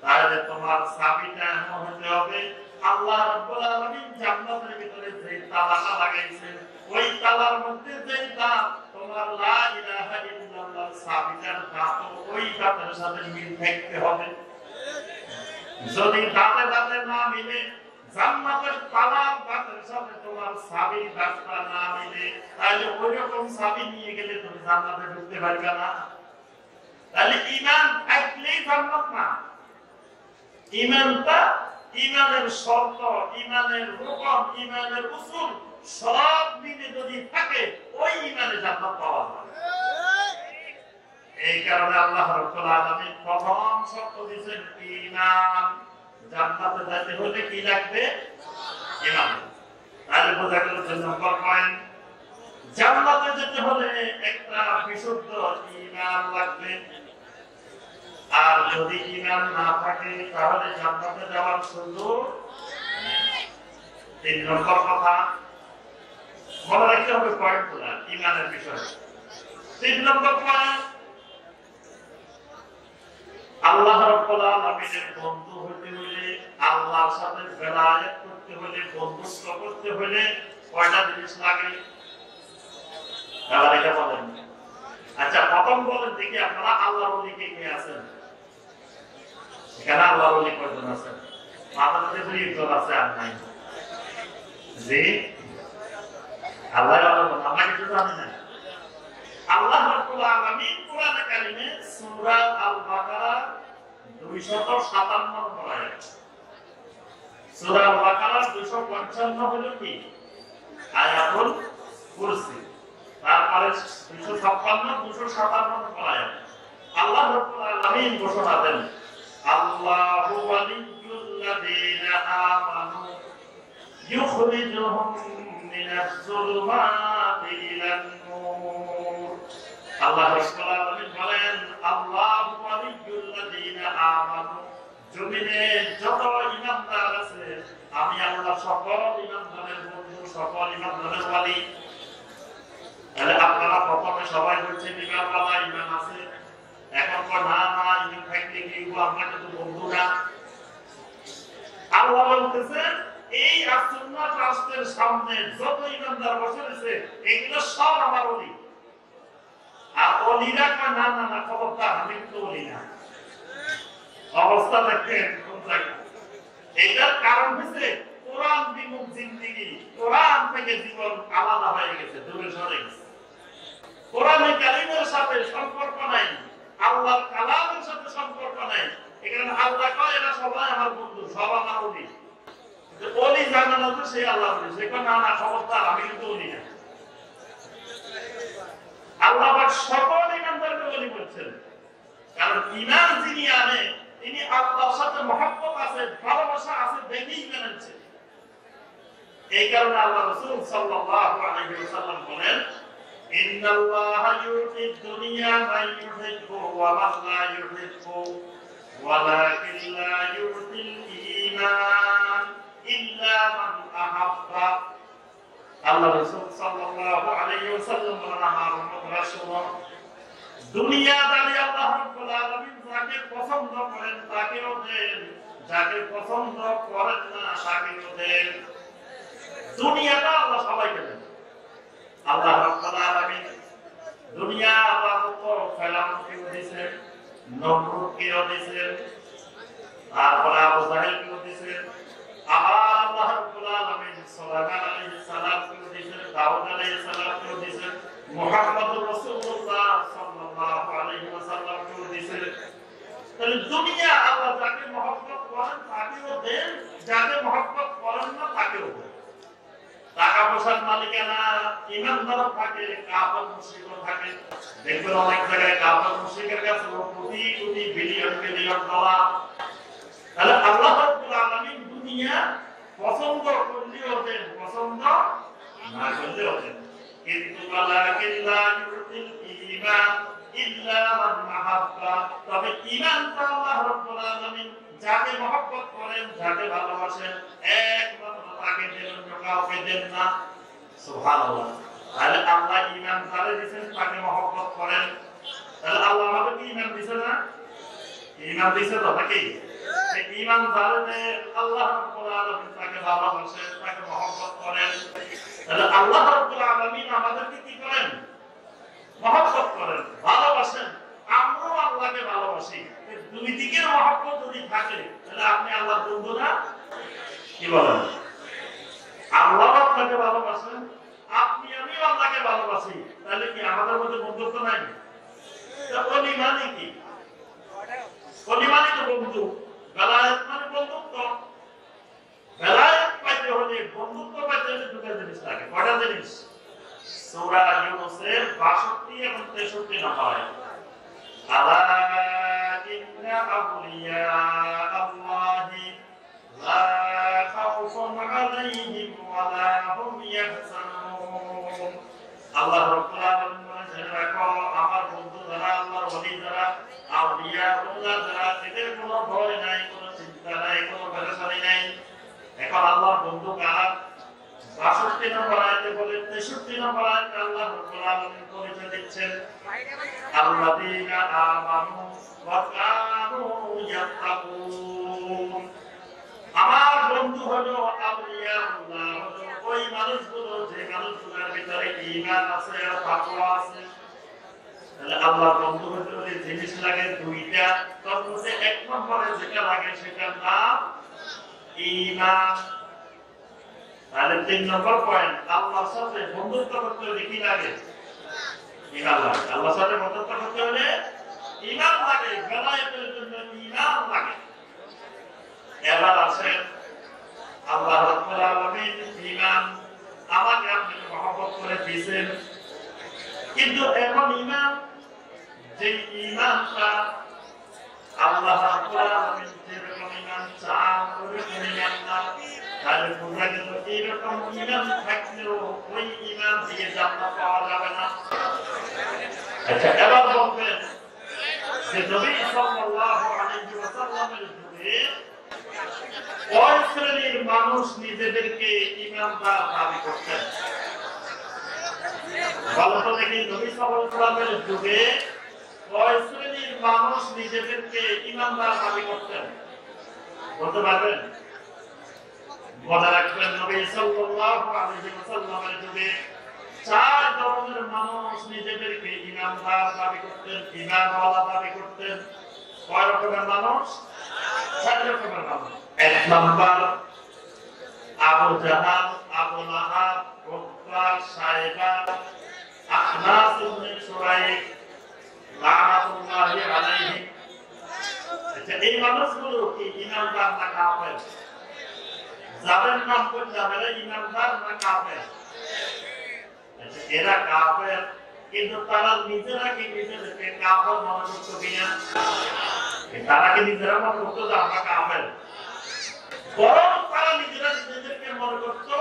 তাহলে তোমার চাবিটা এমন হতে হবে আল্লাহ রাব্বুল আলামিন জান্নাতের ভিতরে যে তালাটা লাগাইছেন ওই তালার মধ্যে যে দাঁত, তোমার লা ইলাহা ইল্লাল্লাহ চাবিটার দাঁত ওই দাঁতের সাথে মিল থাকতে হবে। যদি দাঁতে দাঁতে না মিলে, জান্নাতের তালার দাঁতের সাথে তোমার চাবির দাঁতটা না মিলে, তাহলে ওই রকম চাবি নিয়ে গেলে তুমি জান্নাতে ঢুকতে পারবে না। তাহলে ঈমান থাকলেই জান্নাত না। ঈমানটা, ঈমানের শর্ত, ঈমানের রুকন, ঈমানের উসুল সব মিলে যদি থাকে ওই ঈমানে জান্নাত পাওয়া যায়। এই কারণে আল্লাহ রাব্বুল আলামিন প্রথম শর্ত দিয়েছেন ঈমান। জান্নাতে যেতে হলে কি লাগবে? ঈমান। তাহলে বোঝা গেল যে নম্বর পয়েন্ট, জান্নাতে যেতে হলে একটা বিশুদ্ধ ঈমান লাগবে। আর যদি ঈমান না থাকে তাহলে জান্নাতে যাওয়ার সুযোগ নেই। 3 নম্বর কথা মনে রাখতে হবে পয়েন্টগুলো ঈমানের বিষয়ে। 3 নম্বর পয়েন্ট, আল্লাহ রাব্বুল আলামিনের বন্ধু হতে হলে, আল্লাহর সাথে বেলায়েত করতে হলে, বন্ধুত্ব করতে হলে কয়টা জিনিস লাগে? এটা বলেন। আচ্ছা, প্রথম বলেন দেখি আপনারা আল্লাহর ওলি কে কে আছেন? এখানে আল্লাহর ওলি কয়জন আছেন? আপনাদের দুই একজন আছে আর নাই? জি, আল্লাহর ওলি আমরা কিছু জানি না। আল্লাহ রাব্বুল আলামিন কোরআনে কারিমে সূরা আল বাকারা 257 নম্বর আয়াত, সূরা আল বাকারা 255 হলো কি? আয়াতুল কুরসি। তারপরে 256 257 নম্বর আয়াত আল্লাহ রাব্বুল আলামিন ঘোষণা দেন, আল্লাহু ওয়ালিয়্যুল্লাযীনা আমানু ইউখরিজুহুম মিনাজ যুলুমাতি ইলান নূর। আল্লাহ রাব্বুল আলামিন বলেন, আল্লাহু ওয়ালিয়্যুল্লাযীনা আমানু, জমিনে যত ঈমানদার আছে আমি আল্লাহ সকল ঈমানদারের বন্ধু, সকল ঈমানদারের ওয়ালি। তাহলে আপনারা প্রথমে সবাই বলছেন ঈমান বাবা, ঈমান আছে। এখন কো না না, ঈমান থাকলে কি আমরা কিন্তু বন্ধু না। আল্লাহ বলতেছেন এই সুন্নাত রাষ্ট্রের সামনে যত ঈমানদার বসে আছে এগুলো সব আমার ওলি। আর ওলিরা কয় না না না, খবরদার আমি কিন্তু ওলি না। অবস্থা দেখেন কোন জায়গায়। এটার কারণ হচ্ছে কোরআন বিমুখ জিন্দেগি, কোরআন থেকে জীবন আলাদা হয়ে গেছে, দূরে সরে গেছে। কোরআনে কারীমের সাথে সম্পর্ক নাই, আল্লাহর কালামের সাথে সম্পর্ক নাই। এখানে আল্লাহ কয় এরা সবাই আমার বন্ধু, সব আমার ওলি। ওলি জানে না যে সে আল্লাহ ওলি, সে কয় না না, খবরদার আমি কিন্তু ওলি না। আল্লাহ পাক সকল ঈমানদারকে ওলি বলছেন, কারণ ঈমান যিনি আনে তিনি আল্লাহর সাথে মহব্বত আছে, ভালোবাসা আছে দেখেই ঈমান আনছে। এই কারণে আল্লাহ রাসূল সাল্লাল্লাহু আলাইহি ওয়াসাল্লাম বলেন, ইন্নাল্লাহা ইউতিদ দুনিয়া মান ইউহিব্বু ওয়া মান লা ইউহিব্বু ওয়ালাকিন লা ইউতিল ঈমান ইল্লা মান আহাব্বা। আল্লাহ রাসূল সাল্লাল্লাহু আলাইহি ওয়াসাল্লাম বলেন, আমার উম্মতরা শুনো, দুনিয়াদারি আল্লাহ রাব্বুল আলামিন যাকে পছন্দ করেন তাকেও দেন, যাকে পছন্দ করেন না তাকেও দেন। দুনিয়াটা আল্লাহ সবাইকে দেন। আল্লাহ রাব্বুল আলামিন দুনিয়া আল্লাহ তো ফেরাউনকে দিয়েছেন, নমরুদকে দিয়েছেন, তারপরে আবু জাহেলকে দিয়েছেন। আবার আল্লাহ রাব্বুল আলামিন সুলাইমান আলাইহিস সালামকে দিয়েছেন, দাউদ আলাইহিস সালামকে দিয়েছেন, মুহাম্মদুর রাসূলুল্লাহ সাল্লাল্লাহু আলাইহি ওয়াসাল্লামকে দিয়েছেন। তাহলে দুনিয়া আল্লাহ যাকে মহব্বত করেন তাকেও দেন, যাকে মহব্বত করেন না তাকেও দেন। টাকা পয়সার মালিকানা ঈমানদার থাকে, কাফের মুশরিকও থাকে। দেখবেন অনেক জায়গায় কাফের মুশরিকের কাছে crore crore billion billion dollar. তাহলে আল্লাহ রাব্বুল আলামিন দুনিয়া পছন্দ করলেও দেন, পছন্দ না করলেও দেন। কিন্তু ওয়ালাকিল্লা ইউতিল ঈমান ইল্লা মান আহাব্বা, তবে ঈমানটা আল্লাহ রাব্বুল আলামিন যাকে মহব্বত করেন, যাকে ভালোবাসেন, একমাত্র তাকে দেন, অন্য কাউকে দেন না। সুবহানাল্লাহ। তাহলে আল্লাহ ঈমান যারে দিয়েছেন তাকে মহব্বত করেন। তাহলে আল্লাহ আমাদেরকে ঈমান দিয়েছে না? ঈমান দিয়েছে তো নাকি? এই ঈমান যারে আল্লাহ রাব্বুল আলামিন তাকে ভালোবাসেন, তাকে মহব্বত করেন। তাহলে আল্লাহ রাব্বুল আলামিন আমাদেরকে কি করেন? মহব্বত করেন, ভালোবাসেন। আমরাও আল্লাহকে ভালোবাসি। দুই দিকের মহব্বত যদি থাকে তাহলে আপনি আল্লাহর বন্ধু না? কি বলেন? আল্লাহ আপনাকে ভালোবাসেন, আপনি আমিও আল্লাহকে ভালোবাসি, তাহলে কি আমাদের মধ্যে বন্ধুত্ব নাই? ওলি মানে কি? ওলি মানে তো বন্ধু। বেলায়েত মানে বন্ধুত্ব। বেলায়েত পাইতে হলে, বন্ধুত্ব পাইতে হলে দুটো জিনিস লাগে। কয়টা জিনিস? সূরা ইউনূসের 62 এবং 63 নম্বর আয়াত। আলা ইন্না আউলিয়া আল্লাহি লা খাউফুন আলাইহিম ওয়া লা হুম ইয়াহজানুন। আল্লাহ রাব্বুল আলামিন বলেন, রাখো আমার বন্ধু যারা, আল্লাহর ওলি যারা, আউলিয়া আল্লাহ যারা, এদের কোনো ভয় নাই, কোনো চিন্তা নাই, কোনো পেরেশানি নাই। এখন আল্লাহর বন্ধু কারা? 62 নম্বর আয়াতে বলেন, 63 নম্বর আয়াতে আল্লাহ রাব্বুল আলামিন পরিচয় দিচ্ছেন, আল্লাযীনা আমানু ওয়া কানু ইয়াত্তাকুন। আমার বন্ধু হলো আউলিয়াউল্লাহ, হলো ওই মানুষগুলো যে মানুষগুলোর ভিতরে ঈমান আছে আর তাকওয়া আছে। তাহলে আল্লাহর বন্ধু হতে হলে জিনিস লাগে দুইটা। তার মধ্যে এক নম্বরে যেটা লাগে সেটার নাম ঈমান। তাহলে 3 নম্বর পয়েন্ট, আল্লাহর সাথে বন্ধুত্ব করতে হলে কি লাগে? ঈমান লাগে। আল্লাহর সাথে বন্ধুত্ব করতে হলে ঈমান লাগে, বেলায়েতের জন্য ঈমান লাগে। এবার আসেন, আল্লাহ রাব্বুল আলামিন ঈমান আমাকে আপনাকে মহব্বত করে দিয়েছেন, কিন্তু এমন ঈমান যে ঈমানটা আল্লাহ রাব্বুল আলামিন যেরকম ঈমান চান ওরকম ঈমান না। তাহলে বোঝা গেল এইরকম ঈমান থাকলেও ওই ঈমান দিয়ে জান্নাত পাওয়া যাবে না। আচ্ছা, এবার বলবেন যে নবী সাল্লাল্লাহু আলাইহি ওয়াসাল্লামের যুগে কয় শ্রেণীর মানুষ নিজেদেরকে ঈমানদার দাবি করতেন? বলতো দেখি, নবী সাল্লাল্লাহু আলাইহি ওয়াসাল্লামের যুগে কয় শ্রেণীর মানুষ নিজেদেরকে ঈমানদার দাবি করতেন? বলতে পারবেন? মনে রাখবেন, নবী সাল্লাল্লাহু আলাইহি ওয়াসাল্লামের যুগে 4 ধরনের মানুষ নিজেদেরকে ঈমানদার দাবি করতেন, ঈমানওয়ালা দাবি করতেন। কয় রকমের মানুষ? 4 রকমের মানুষ। 1 নাম্বার আবু জাহাল, আবু লাহাব, উতবা, সাইবা, আখনাস ইবনে শুরাইক লানাতুল্লাহি আলাইহিম। আচ্ছা, এই মানুষগুলো কি ঈমানদার না কাফের? যাদের নাম বললাম এরা ঈমানদার না কাফের? আচ্ছা, এরা কাফের, কিন্তু তারা নিজেরা কি নিজেদেরকে কাফের মনে করতো কিনা? তারা কি নিজেরা মনে করতো যে আমরা কাফের? বরং তারা নিজেরা নিজেদেরকে মনে করতো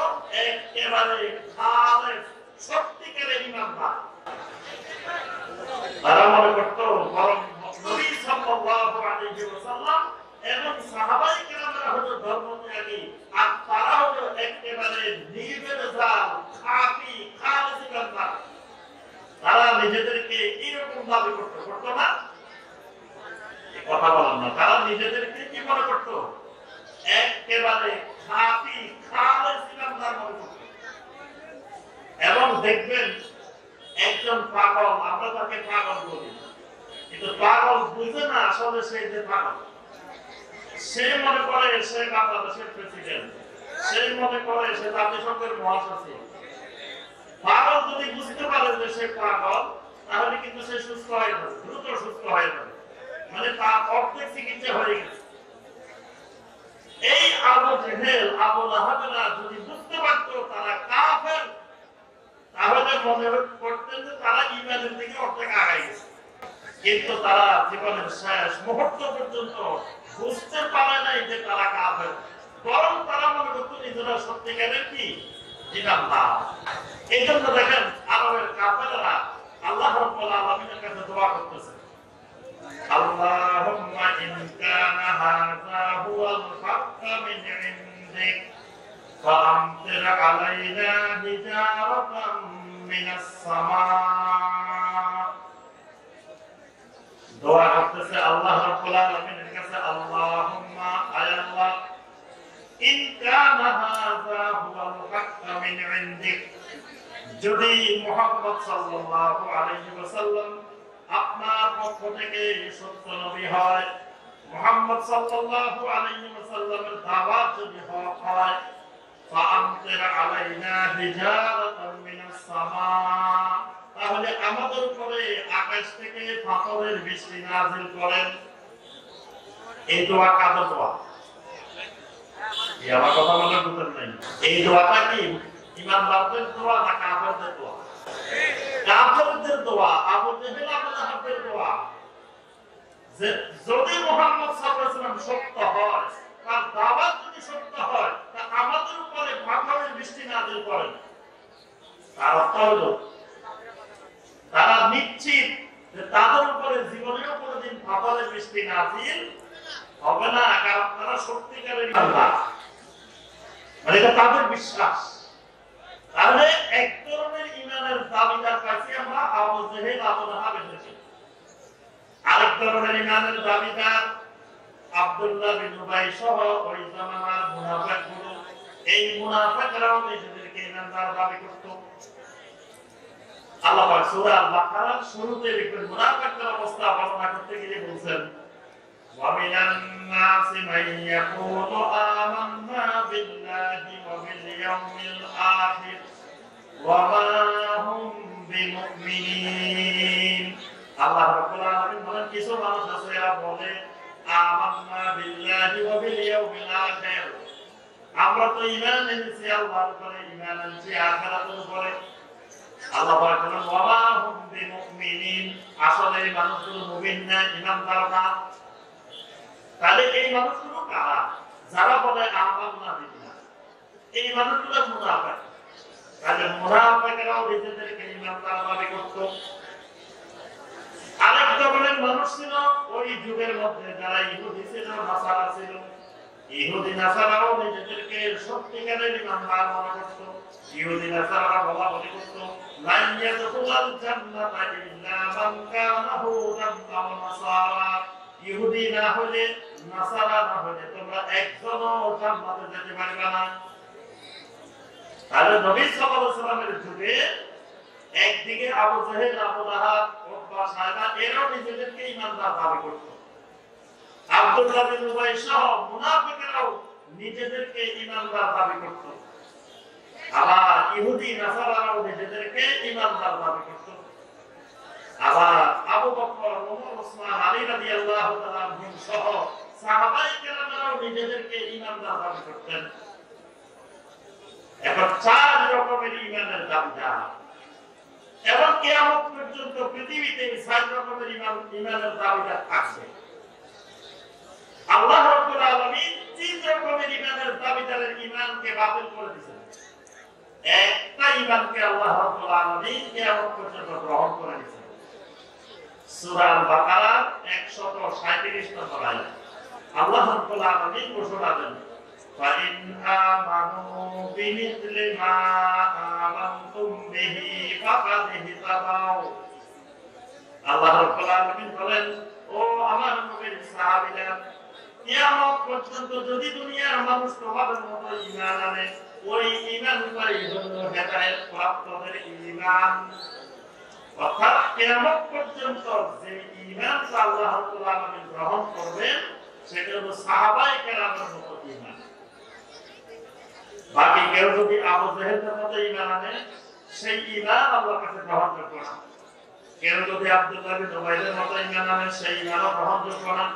একেবারে খালেস, সত্যিকারের ঈমানদার। তারা মনে করতো বরং নবী সাল্লাল্লাহু আলাইহি ওয়াসাল্লাম এবং সাহাবায়ে কেরামরা হলো ধর্মত্যাগী, আর তারা হলো একেবারে নির্ভেজাল, খাঁটি, খালেস ঈমানদার। তারা নিজেদেরকে এরকম দাবি করতো না? কথা বলেন না। তারা নিজেদেরকে কি মনে করতো? একেবারে খাঁটি, খালেস ঈমানদার মনে করতো। এবং দেখবেন একজন পাগল, আমরা তাকে পাগল বলি, কিন্তু পাগল বুঝে না আসলে সে যে পাগল। সে মনে করে সে বাংলাদেশের প্রেসিডেন্ট, সে মনে করে সে জাতিসংঘের মহাসচিব। পাগল যদি বুঝতে পারে যে সে পাগল, তাহলে কিন্তু সে সুস্থ হয়ে যাবে, দ্রুত সুস্থ হয়ে যাবে, মানে তার অর্ধেক চিকিৎসা হয়ে গেছে। এই আবু জেহেল, আবু লাহাবরা যদি বুঝতে পারতো তারা কাফের, তাহলে মনে করতেন যে তারা ঈমানের দিকে অর্ধেক আগায় গেছে। কিন্তু তারা জীবনের শেষ মুহূর্ত পর্যন্ত বুঝতে পারে নাই যে তারা কাফের। বরং তারা মনে করতো নিজেরা সত্যিকারের কি ইমানদার। এই জন্য দেখেন আরবের কাফেররা আল্লাহ রাব্বুল আলামিনের কাছে দোয়া করতেছে, আল্লাহুম্মা ইন কানা হাযা হুয়াল হাক্কু মিন ইনদিক ফাআমতির আলাইনা হিজারাতাম মিনাস সামা। দোয়া করতেছে আল্লাহ রাব্বুল আলামিনের কাছে, আল্লাহুম্মা আল্লাহ ইন কানা হাযা হুয়াল হাক্কু মিন ইনদিক, যদি মুহাম্মদ সাল্লাল্লাহু আলাইহি ওয়াসাল্লাম আপনার পক্ষ থেকে সত্য নবী হয়, মুহাম্মদ সাল্লাল্লাহু আলাইহি ওয়াসাল্লামের দাওয়াত যদি হক হয়, ফাআমতির আলাইনা হিজারাতাম মিনাস সামা, তাহলে আমাদের উপরে আকাশ থেকে পাথরের বৃষ্টি নাযিল করেন। এই দোয়া কাদের দোয়া? এই আমার কথা বলার উত্তর নাই। এই দোয়াটা কি ইমানদারদের দোয়া না কাফেরদের দোয়া? কাফেরদের দোয়া, আবু জেহেল আবু লাহাবের দোয়া। যে যদি মুহাম্মদ সাল্লাল্লাহু আলাইহি ওয়াসাল্লাম সত্য হয়, তার দাওয়াত যদি সত্য হয়, তা আমাদের উপরে পাথরের বৃষ্টি নাযিল করেন। তার অর্থ হলো তারা নিশ্চিত যে তাদের উপরে জীবনের কোনোদিন পাথরের বৃষ্টি নাযিল হবে না, কারণ তারা সত্যিকারের ইমানদার। মানে এটা তাদের বিশ্বাস। তাহলে এক ধরনের ইমানের দাবিদার কাছে আমরা আবু জেহেল আবু লাহাব এসেছি। আরেক ধরনের ইমানের দাবিদার আব্দুল্লাহ বিন উবাই সহ ওই জামানার মুনাফিকগুলো। এই মুনাফিকরাও নিজেদেরকে ইমানদার দাবি করত। আল্লাহ পাক সূরা আল-বাকারার শুরুতে লিখেন, মুনাফিকদের অবস্থা বর্ণনা করতে গিয়ে বলেন, ওয়া মিনান নাসি মান ইয়াকুলু আমান্না বিল্লাহি ওয়া বিল ইয়াউমিল আখির ওয়া মা হুম বিমুমিনিন। আল্লাহ রাব্বুল আলামিন বলেন, কিছু মানুষ আছে এরা বলে আমান্না বিল্লাহি ওয়া বিল ইয়াউমিল আখির, আমরা তো ঈমান এনেছি আল্লাহর উপরে, ঈমান এনেছি আখিরাতের উপরে। আল্লাহ বলেন, ওয়া মা হুম বিমুমিনিন, আসলে এই মানুষগুলো মুমিন না, ঈমানদার না। তাহলে এই মানুষগুলো কারা? যারা বলে আমান্না বিল্লাহ, এই মানুষগুলো মুনাফিক। তাহলে মুনাফিকরাও নিজেদেরকে ঈমানদার দাবি করত। আরেক ধরনের মানুষ ছিল ওই যুগের মধ্যে যারা ইহুদি ছিল, নাসারা ছিল। ইহুদি নাসারাও নিজেদেরকে সত্যিকারের ঈমানদার মনে করত। ইহুদি নাসারারা বলা বলি করত, লান ইয়াদখুলাল জান্নাতা ইল্লা মান কানা হুদান আও নাসারা, ইহুদি না হলে নাসারা না হলে তোমরা একজনও জান্নাতে যেতে পারবে না। তাহলে নবী সাল্লাল্লাহু আলাইহি ওয়াসাল্লামের যুগে একদিকে আবু জেহেল আবু লাহাব উতবা সায়বা এরাও নিজেদেরকে ঈমানদার দাবি করত। আব্দুল্লাহ বিন উবাই সহ মুনাফিকরাও নিজেদেরকে ঈমানদার দাবি করত। আবার ইহুদি নাসারারাও নিজেদেরকে ঈমানদার দাবি করত। আবার আবু বকর, ওমর, ওসমান, আলী রাদিয়াল্লাহু তাআলা আনহুম সহ সাহাবায়ে কেরামরাও নিজেদেরকে ঈমানদার দাবি করতেন। এখন চার রকমের ঈমানের দাবিদার, এবং কিয়ামত পর্যন্ত পৃথিবীতে চার রকমের ঈমানের দাবিদার থাকবে। আল্লাহ রাব্বুল আলামিন তিন রকমের ঈমানের দাবিদারের ঈমানকে বাতিল করে দিয়েছেন। একটা ঈমানকে আল্লাহ রাব্বুল আলামিন কিয়ামত পর্যন্ত গ্রহণ করে দিয়েছেন। সূরা আল-বাকারা 137 নম্বর আয়াত আল্লাহ রাব্বুল আলামিন ঘোষণা দেন, فَإِنْ آمَنُوا بِمِثْلِ مَا آمَنْتُمْ بِهِ فَقَدِ اهْتَدَوْا। আল্লাহ রাব্বুল আলামিন বলেন, ও আমার নবীর সাহাবীরা, কিয়ামত পর্যন্ত যদি দুনিয়ার মানুষ তোমাদের মতো ঈমান আনে, ওই ঈমানটাই হলো হেদায়েত প্রাপ্তদের ঈমান। অর্থাৎ কিয়ামত পর্যন্ত যে ঈমানটা আল্লাহ রাব্বুল আলামিন গ্রহণ করবেন সেটা হলো সাহাবায়ে কেরামের মতো ঈমান। বাকি কেউ যদি আবু জেহেলের মতো ঈমান আনে, সেই ঈমান আল্লাহর কাছে গ্রহণযোগ্য না। কেউ যদি আব্দুল্লাহ বিন উবাইয়ের মতো ঈমান আনে, সেই ঈমানও গ্রহণযোগ্য না।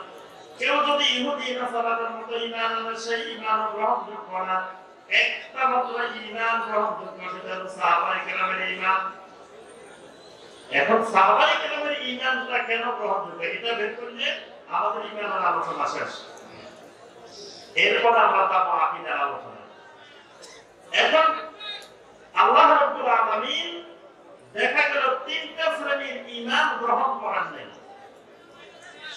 কেউ যদি ইহুদি নাসারাদের মতো ঈমান আনে, সেই ঈমানও গ্রহণযোগ্য না। একটা মাত্র ঈমান গ্রহণযোগ্য, সেটা হলো সাহাবায়ে কেরামের ঈমান। এখন সাহাবায়ে কেরামের ঈমানটা কেন গ্রহণযোগ্য, এটা বের করলে আমাদের ঈমানের আলোচনা শেষ। এরপর আমরা যাবো আকীদার আলোচনা। এখন আল্লাহ রাব্বুল আলামিন দেখা গেল তিনটা শ্রেণীর ঈমান গ্রহণ করেন নাই।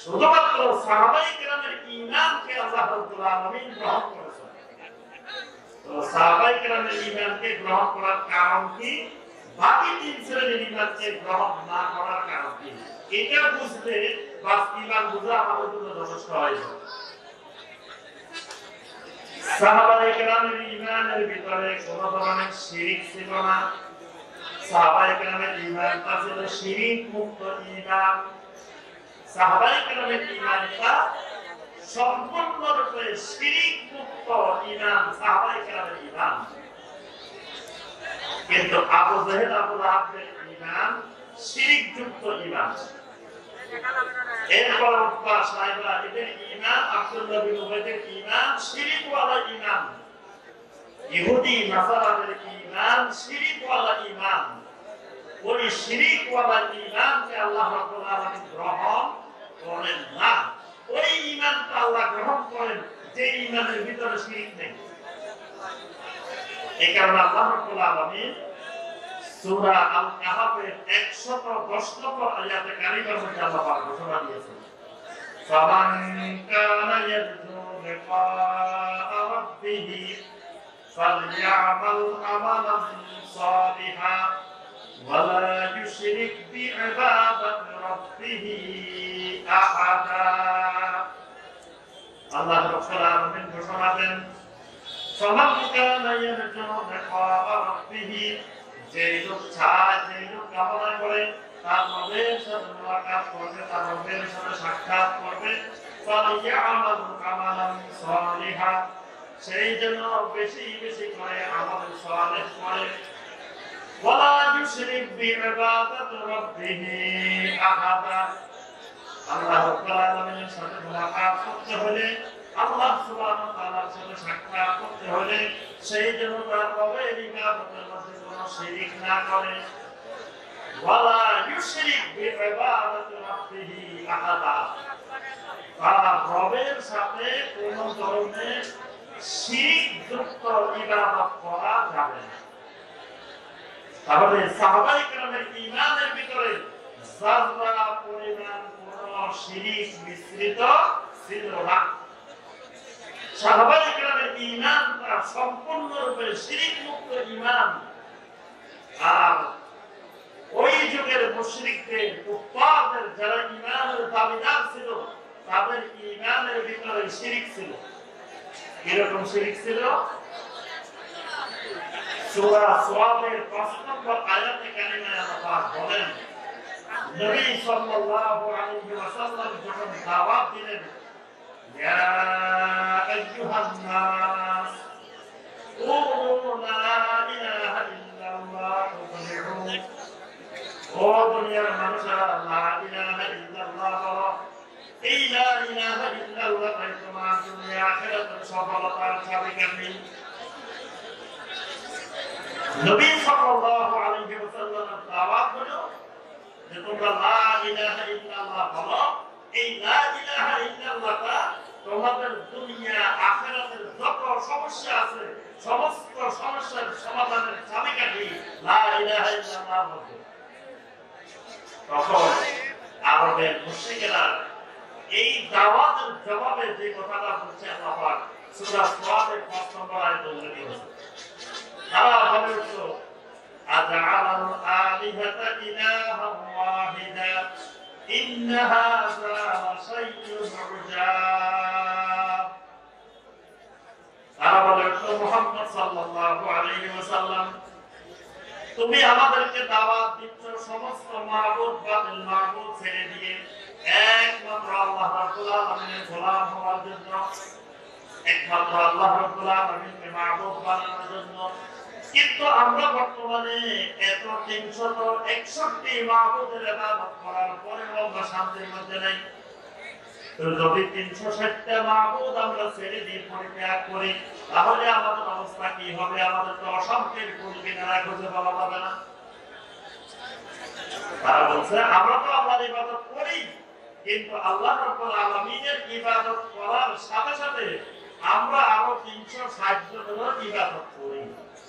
শুধুমাত্র সাহাবায়ে কেরামের ঈমানকে আল্লাহ রাব্বুল আলামিন গ্রহণ করেছেন। তো সাহাবায়ে কেরামের ঈমানকে গ্রহণ করার কারণ কি? বাকি তিন শ্রেণীর ঈমানকে গ্রহণ না করার কারণ কি? এটা বুঝলে বাস ঈমান বুঝা আমাদের জন্য যথেষ্ট হয়। সাহাবায়ে কেরামের ঈমানের ভিতরে কোনো ধরনের শিরক ছিল না। সাহাবায়ে কেরামের ঈমানটা ছিল শিরক মুক্ত ঈমান। সাহাবায়ে কেরামের ঈমানটা সম্পূর্ণরূপে শিরক মুক্ত ঈমান, সাহাবায়ে কেরামের ঈমান। কিন্তু আবু জাহেল আবু লাহাবের ঈমান শিরক যুক্ত ঈমান। এরপর উতবা সাইবা এদের ঈমান, আব্দুল্লাহ বিন উবাইদের ঈমান শিরক ওয়ালা ঈমান। ইহুদি নাসারাদের ঈমান শিরক ওয়ালা ঈমান। ওই শিরক ওয়ালা ঈমানকে আল্লাহ রাব্বুল আলামিন গ্রহণ করেন না। ওই ঈমানটা আল্লাহ গ্রহণ করেন যে ঈমানের ভিতরে শিরক নেই। এই কারণে আল্লাহ রাব্বুল আলামিন সূরা আল কাহাফের 110 নম্বর আয়াতে কারিমার মধ্যে আল্লাহ পাক ঘোষণা দিয়েছেন, ফামান কানা ইয়ারজু লিকাআ রাব্বিহি ফালইআমাল আমালান সালিহা ওয়া লা ইউশরিক বিইবাদাতি রাব্বিহি আহাদা। আল্লাহ রাব্বুল আলামিন ঘোষণা দেন, ফামান কানা ইয়ারজু লিকাআ রাব্বিহি, যে লোক চায়, যে লোক কামনা করে তার রবের সাথে মুলাকাত করবে, তার রবের সাথে সাক্ষাৎ করবে, ফালিয়ামাল আমালান সালিহা, সেই জন্য বেশি বেশি করে আমল সালেহ করে, ওয়ালা ইউশরিক বিইবাদাতি রাব্বিহি আহাদা। আল্লাহ রাব্বুল আলামিনের সাথে মুলাকাত করতে হলে, আল্লাহ সুবহানাহু ওয়া তাআলার সাথে সাক্ষাৎ করতে হলে সেই জন্য তার রবের ইবাদতের মধ্যে কোনো শিরক না করে, ওয়ালা ইউশরিক বিইবাদাতি রাব্বিহি আহাদা, তার রবের সাথে কোনো ধরনের শিরক যুক্ত ইবাদত করা যাবে না। তাহলে সাহাবায়ে কেরামের ঈমানের ভিতরে যারা পরিমাণ কোনো শিরক মিশ্রিত ছিল না। সাহাবায়ে কেরামের ঈমানটা সম্পূর্ণরূপে শিরক মুক্ত ঈমান। আর ওই যুগের মুশরিকদের, কুফফারদের যারা ঈমানের দাবিদার ছিল, তাদের ঈমানের ভিতরে শিরক ছিল। এরকম শিরক ছিল, সূরা সোয়াদের ৫ নম্বর আয়াতে কারিমায় আল্লাহ পাক বলেন, নবী সাল্লাল্লাহু আলাইহি ওয়াসাল্লাম যখন দাওয়াত দিলেন, ইয়া আইয়ুহান নাস কুলু লা ইলাহা ইল্লাল্লাহ তুফলিহু, ও দুনিয়ার মানুষেরা লা ইলাহা ইল্লাল্লাহ বলো, এই লা ইলাহা ইল্লাল্লাহ তোমার দুনিয়া আখিরাতের সফলতার চাবিকাঠি। নবী সাল্লাল্লাহু আলাইহি ওয়াসাল্লামের দাওয়াত হলো যে তোমরা লা ইলাহা ইল্লাল্লাহ বলো, এই লা ইলাহা ইল্লাল্লাহটা তোমাদের দুনিয়া আখিরাতের যত সমস্যা আছে সমস্ত সমস্যার সমাধানের চাবিকাঠি লা ইলাহা ইল্লাল্লাহর মধ্যে। তখন আরবের মুশরিকেরা এই দাওয়াতের জবাবে যে কথাটা বলছে আল্লাহ পাক সূরা সোয়াদের ৫ নম্বর আয়াতে উল্লেখ করেছেন, তারা বলেছিল, আজআলাল আলিহাতা ইলাহান ওয়াহিদা ইন্না হাযা লাশাইউন উজাব। তারা বলেছিল, মুহাম্মদ সাল্লাল্লাহু আলাইহি ওয়াসাল্লাম, তুমি আমাদেরকে দাওয়াত দিচ্ছ সমস্ত মাবুদ বাতিল মাবুদ ছেড়ে দিয়ে একমাত্র আল্লাহ রাব্বুল আলামিনের গোলাম হওয়ার জন্য, একমাত্র আল্লাহ রাব্বুল আলামিনকে মাবুদ বানানোর জন্য। কিন্তু আমরা বর্তমানে এত ৩৬১ মাবুদের ইবাদত করার পরেও আমরা শান্তির মধ্যে নাই। তো যদি ৩৬০টা মাবুদ আমরা ছেড়ে দিয়ে পরিত্যাগ করি, তাহলে আমাদের অবস্থা কি হবে? আমাদের তো অসংখ্যের কুল কিনারা খুঁজে পাওয়া যাবে না। তারা বলছে, আমরা তো আল্লাহর ইবাদত করি, কিন্তু আল্লাহ রাব্বুল আলামিনের ইবাদত করার সাথে সাথে আমরা আরো 360 জনের ইবাদত করি।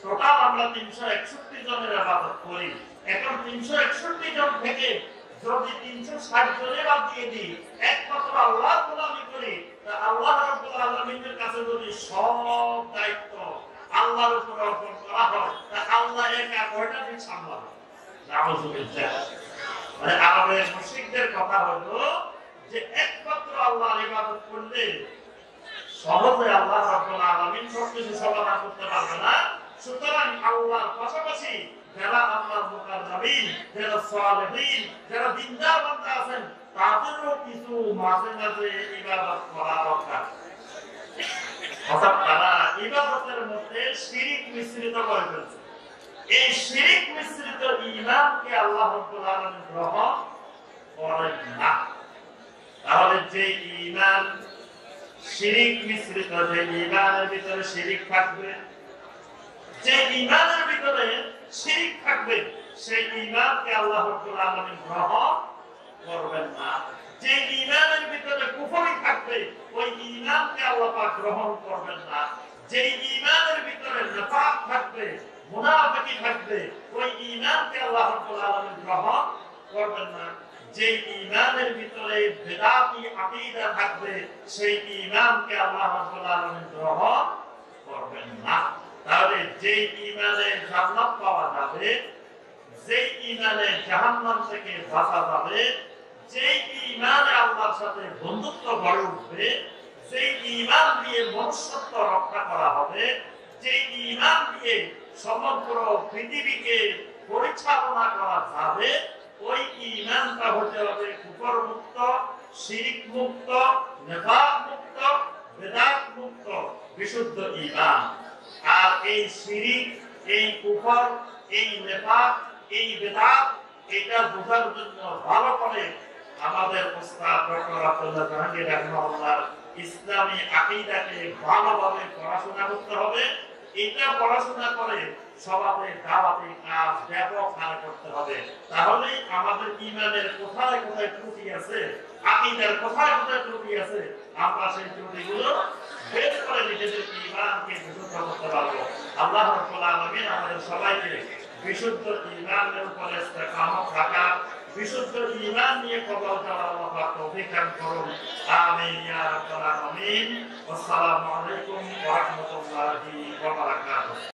টোটাল আমরা 361 জনের ইবাদত করি। এখন 361 জন থেকে যদি 360 জনের বাদ দিয়ে দিই, একমাত্র আল্লাহর গোলামি করি, তা আল্লাহ রাব্বুল আলামিনের কাছে যদি সব দায়িত্ব আল্লাহর উপর অর্পণ করা হয়, তা আল্লাহ একা কয়টা দিন সামলাবে? নাউযুবিল্লাহ। মানে আরবের মুশরিকদের কথা হলো যে একমাত্র আল্লাহর ইবাদত করলে সহজে আল্লাহ রাব্বুল আলামিন সবকিছু সমাধান করতে পারবে না। সুতরাং আল্লাহর পাশাপাশি যারা আল্লাহর মুকাররাবিন, যারা সালেহিন, যারা দিনদার বান্দা আছেন, তাদেরও কিছু মাঝে মাঝে ইবাদত করা দরকার। অর্থাৎ তারা ইবাদতের মধ্যে শিরিক মিশ্রিত করে ফেলছে। এই শিরিক মিশ্রিত ঈমানকে আল্লাহ রাব্বুল আলামিন গ্রহণ করেন না। তাহলে যে ঈমান শিরিক মিশ্রিত, যে ঈমানের ভিতরে শিরিক থাকবে, যে ঈমানের ভিতরে শিরিক থাকবে, সেই ঈমানকে আল্লাহ রাব্বুল আলামিন গ্রহণ করবেন না। যে ঈমানের ভিতরে কুফরি থাকবে, ওই ঈমানকে আল্লাহ পাক গ্রহণ করবেন না। যে ঈমানের ভিতরে নিফাক থাকবে, মুনাফিকি থাকবে, ওই ঈমানকে আল্লাহ রাব্বুল আলামিন গ্রহণ করবেন না। যে ঈমানের ভিতরে বেদাতি আকীদা থাকবে, সেই ঈমানকে আল্লাহ রাব্বুল আলামিন গ্রহণ করবেন না। তাহলে যে ঈমানে জান্নাত পাওয়া যাবে, যে ঈমানে জাহান্নাম থেকে বাঁচা যাবে, যে ঈমানে আল্লাহর সাথে বন্ধুত্ব গড়ে উঠবে, যে ঈমান দিয়ে মনুষ্যত্ব রক্ষা করা হবে, যে ঈমান দিয়ে সমগ্র পৃথিবীকে পরিচালনা করা যাবে, ওই ঈমানটা হতে হবে কুফর মুক্ত, শিরিক মুক্ত, নিফাক মুক্ত, বেদাত মুক্ত, বিশুদ্ধ ঈমান। আর এই শিরিক, এই কুফর, এই নিফাক, এই বেদাত, এটা বোঝার জন্য ভালো করে আমাদের উস্তাদ ডক্টর আব্দুল্লাহ জাহাঙ্গীর রাহিমাহুল্লাহ ইসলামী আকীদাকে ভালোভাবে পড়াশোনা করতে হবে। এটা পড়াশোনা করে সবাতে দাওয়াতি কাজ ব্যাপক হারে করতে হবে। তাহলে আমাদের ঈমানের কোথায় কোথায় ত্রুটি আছে, আকীদার কোথায় কোথায় ত্রুটি আছে, আমরা সেই ত্রুটিগুলো বের করে নিজেদের ঈমানকে বিশুদ্ধ করতে পারবো। আল্লাহ রাব্বুল আলামিন আমাদের সবাইকে বিশুদ্ধ ঈমানের উপরে ইস্তেকামত রাখা, বিশুদ্ধ ঈমান নিয়ে কবর করার আল্লাহ পাক তৌফিক দান করুন। আমিন ইয়া রাব্বাল আলামিন। আসসালামু আলাইকুম ওয়া রাহমাতুল্লাহি ওয়া বারাকাতুহু।